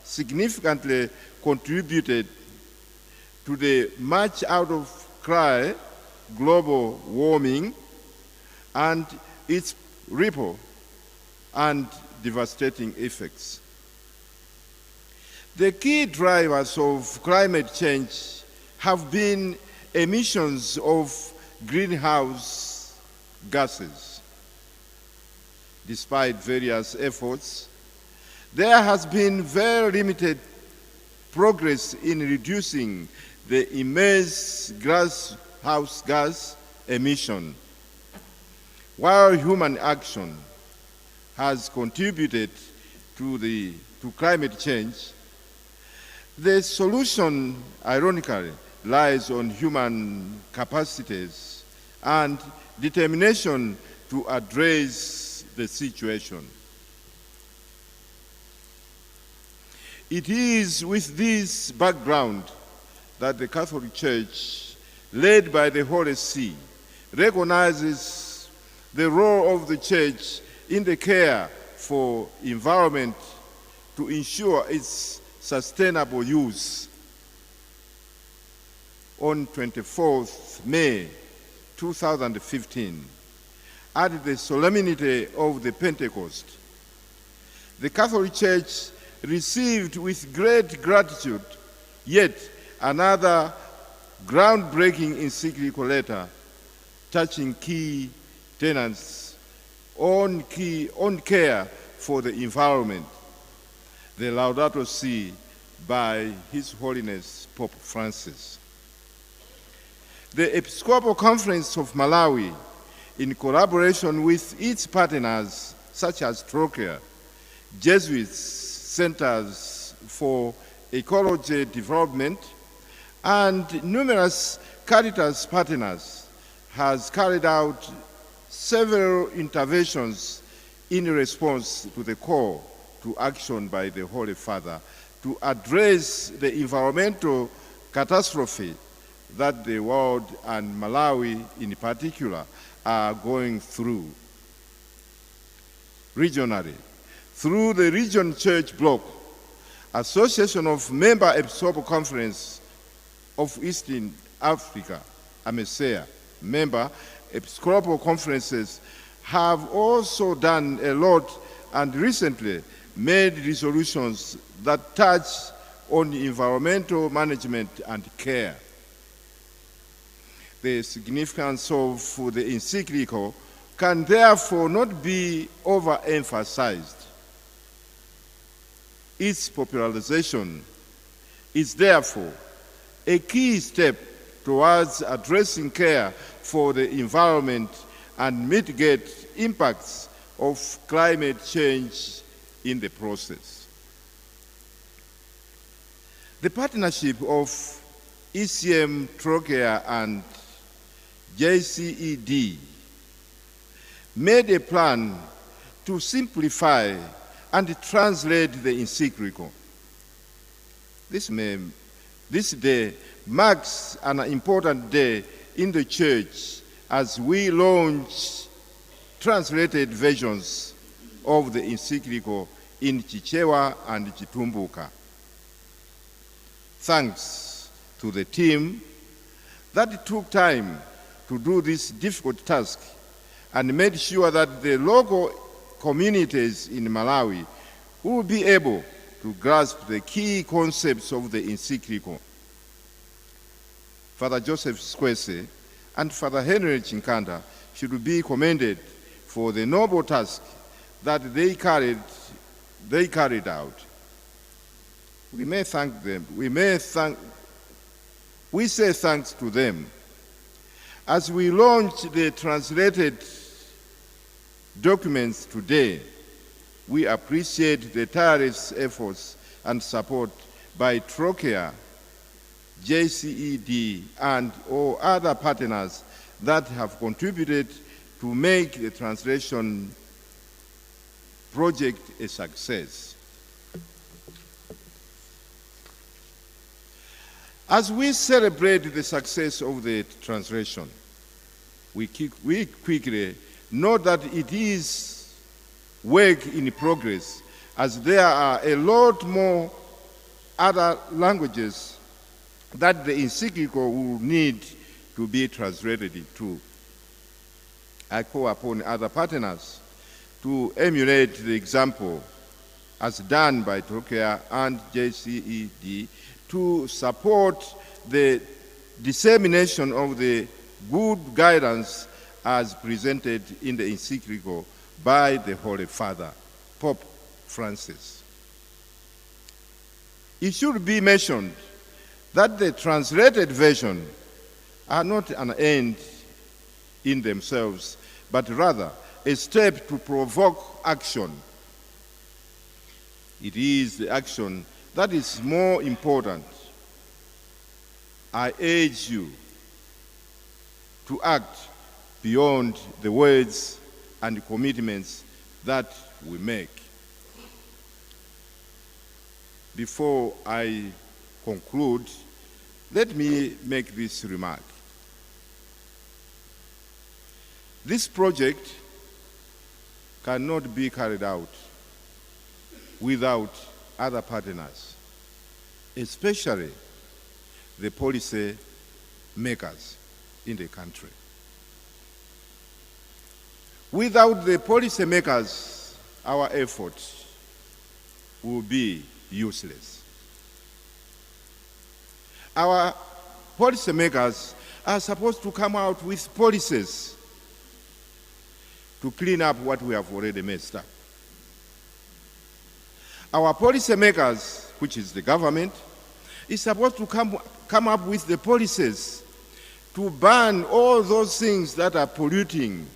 significantly contributed to the much out of cry global warming and its ripple and devastating effects. The key drivers of climate change have been emissions of greenhouse gases. Despite various efforts, there has been very limited progress in reducing the immense greenhouse gas emission. While human action has contributed to climate change, the solution, ironically, lies on human capacities and determination to address the situation. It is with this background that the Catholic Church, led by the Holy See, recognizes the role of the Church in the care for environment to ensure its sustainable use. On 24th May 2015, at the solemnity of the Pentecost, the Catholic Church received with great gratitude yet another groundbreaking encyclical letter touching key tenets on care for the environment, the Laudato Si by His Holiness Pope Francis. The Episcopal Conference of Malawi, in collaboration with its partners such as Trocare, Jesuit Centers for Ecology Development, and numerous Caritas partners, has carried out several interventions in response to the call to action by the Holy Father to address the environmental catastrophe that the world and Malawi in particular are going through. Regionally, through the Region Church Bloc, Association of Member Episcopal Conference of Eastern Africa, AMESEA, member episcopal conferences have also done a lot and recently made resolutions that touch on environmental management and care. The significance of the encyclical can therefore not be overemphasized. Its popularization is therefore a key step towards addressing care for the environment and mitigate impacts of climate change in the process. The partnership of ECM, Trocare, and JCED made a plan to simplify and translate the encyclical. This day marks an important day in the Church as we launch translated versions of the encyclical in Chichewa and Chitumbuka. Thanks to the team that took time to do this difficult task and made sure that the local communities in Malawi will be able to grasp the key concepts of the encyclical. Father Joseph Squese and Father Henry Chinkanda should be commended for the noble task that they carried out. We may thank them. We say thanks to them. As we launch the translated documents today, we appreciate the tireless efforts and support by Trocare, JCED, and all other partners that have contributed to make the translation project a success. As we celebrate the success of the translation, we quickly note that it is work in progress, as there are a lot more other languages that the encyclical will need to be translated into. I call upon other partners to emulate the example as done by Trocare and JCED to support the dissemination of the good guidance as presented in the encyclical by the Holy Father, Pope Francis. It should be mentioned that the translated version are not an end in themselves, but rather a step to provoke action. It is the action that is more important. I urge you to act beyond the words and commitments that we make. Before I conclude, let me make this remark. This project cannot be carried out without other partners, especially the policy makers in the country. Without the policy makers, our efforts will be useless. Our policy makers are supposed to come out with policies to clean up what we have already messed up. Our policy makers, which is the government, is supposed to come up with the policies to ban all those things that are polluting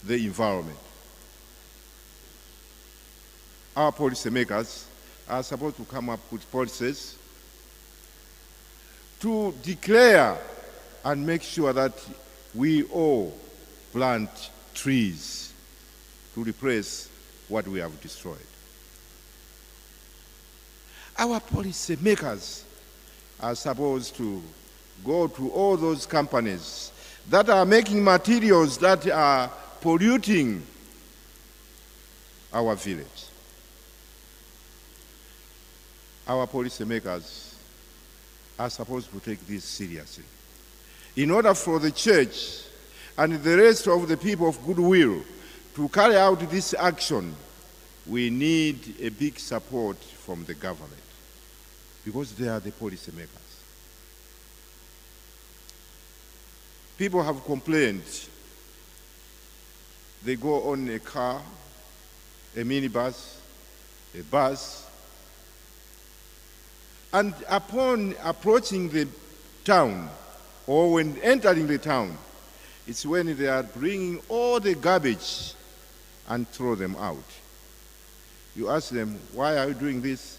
the environment. Our policy makers are supposed to come up with policies to declare and make sure that we all plant trees to replace what we have destroyed. Our policy makers are supposed to go to all those companies that are making materials that are polluting our village. Our policy makers are supposed to take this seriously. In order for the church and the rest of the people of goodwill to carry out this action, we need a big support from the government, because they are the policymakers. People have complained. They go on a car, a minibus, a bus, and upon approaching the town, or when entering the town, it's when they are bringing all the garbage and throw them out. You ask them, why are you doing this?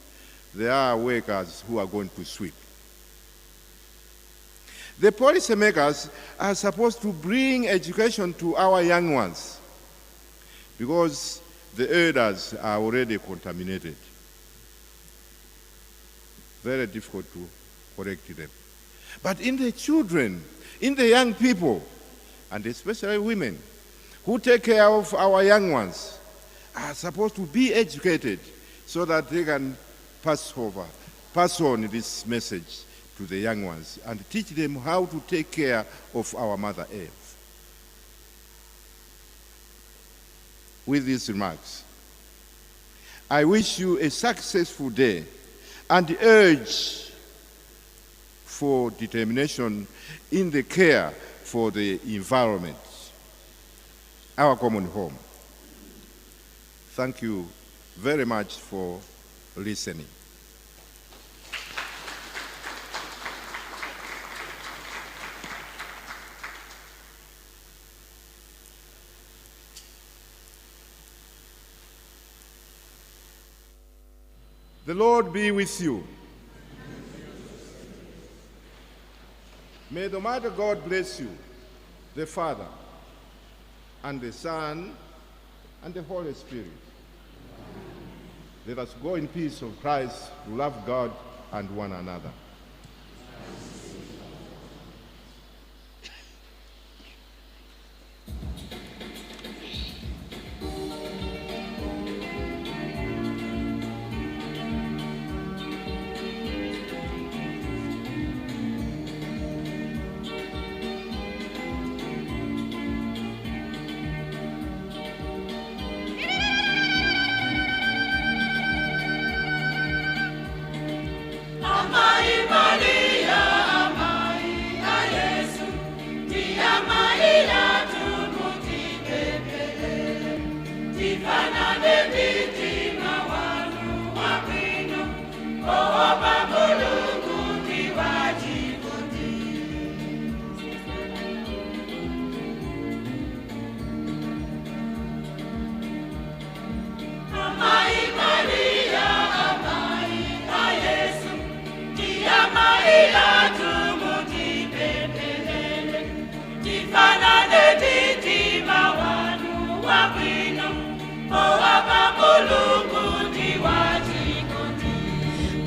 There are workers who are going to sweep. The policymakers are supposed to bring education to our young ones, because the elders are already contaminated. Very difficult to correct them. But in the children, in the young people, and especially women, who take care of our young ones, are supposed to be educated so that they can pass on this message to the young ones and teach them how to take care of our Mother Earth. With these remarks, I wish you a successful day and urge for determination in the care for the environment, our common home. Thank you very much for listening. The Lord be with you. May the Almighty God bless you, the Father, and the Son, and the Holy Spirit. Let us go in peace of Christ to love God and one another.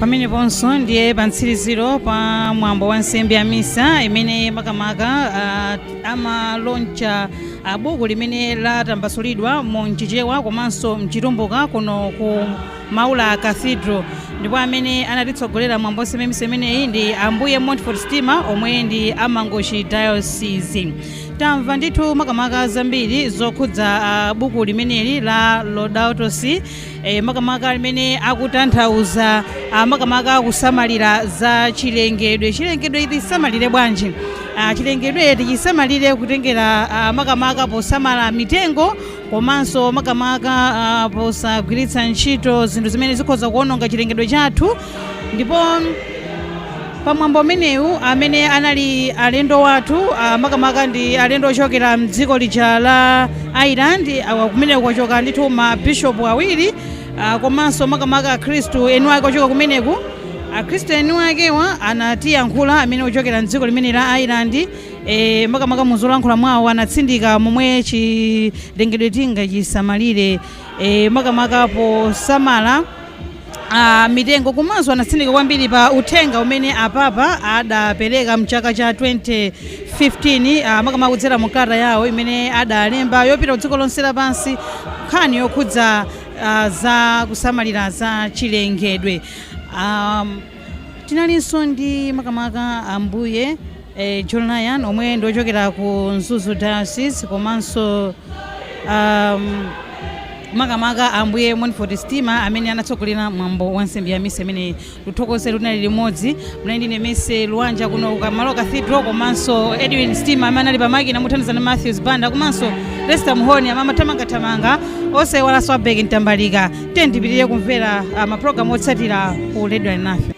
Pamene ponso ndiye pantsiriziro pa mwambo wa nsembe ya misa imene makamaka amaloncha buku limene latambasulidwa mu Mchichewa komanso mchitumbuka kuno ku Maula Cathedral, ndipo amene anatitsogolera mwambo wa nsembe ya misa imeneyi ndi ambuye Montfort Stima omwe ndi amangochi diocese. Tamva ndithu makamaka zambiri zokhudza buku limeneli la Laudato Si, makamaka limene akutanthauza makamaka kusamalira za chilengedwe. Chilengedwe tisamalire bwanji? Chilengedwe tichisamalire kutengera makamaka posamala mitengo, komanso makamaka posagwiritsa ntchito zinthu zimene zikhoza kuononga chilengedwe chathu. Ndipo pamwambo umenewu amene anali alendo wathu makamaka ndi alendo ochokera mdziko lija la Ireland, kumeneko kwachoka ndithu mabishopu awiri, komanso makamaka akhristu enu ake ochoka kumeneku. Akhristu enu akewa anatiyankhula amene ochokera mdziko limene la Ireland, makamaka muzolankhula mwawo anatsindika momwe chilengedwe tingachisamalire makamaka posamala mitengo, komanso anatsindika kwambiri pa uthenga umene apapa adapereka mchaka cha 2015 makamaka kudzera mu kalata yawo imene adalemba yopita kudziko lonse lapansi, nkhani yokhudza za kusamalira za chilengedwe. tinalinso ndi makamaka ambuye John Ryan omwe ndochokera ku Mzuzu Diocese komanso makamaka ambuye Montfort Stima amene anatsogolera mwambo wa nsembe ya misa imene luthokoze lunali limodzi mnali ndi Mese Luanja kuno Maula Cathedral komanso Edwin Stima amene ali pamakina muthandiza na Matthews Banda komanso Lester Muhoni amama tamanga onse wala swabek ntambalika tendipitire kumvera maprogramu otsatira ku Radio Nafe.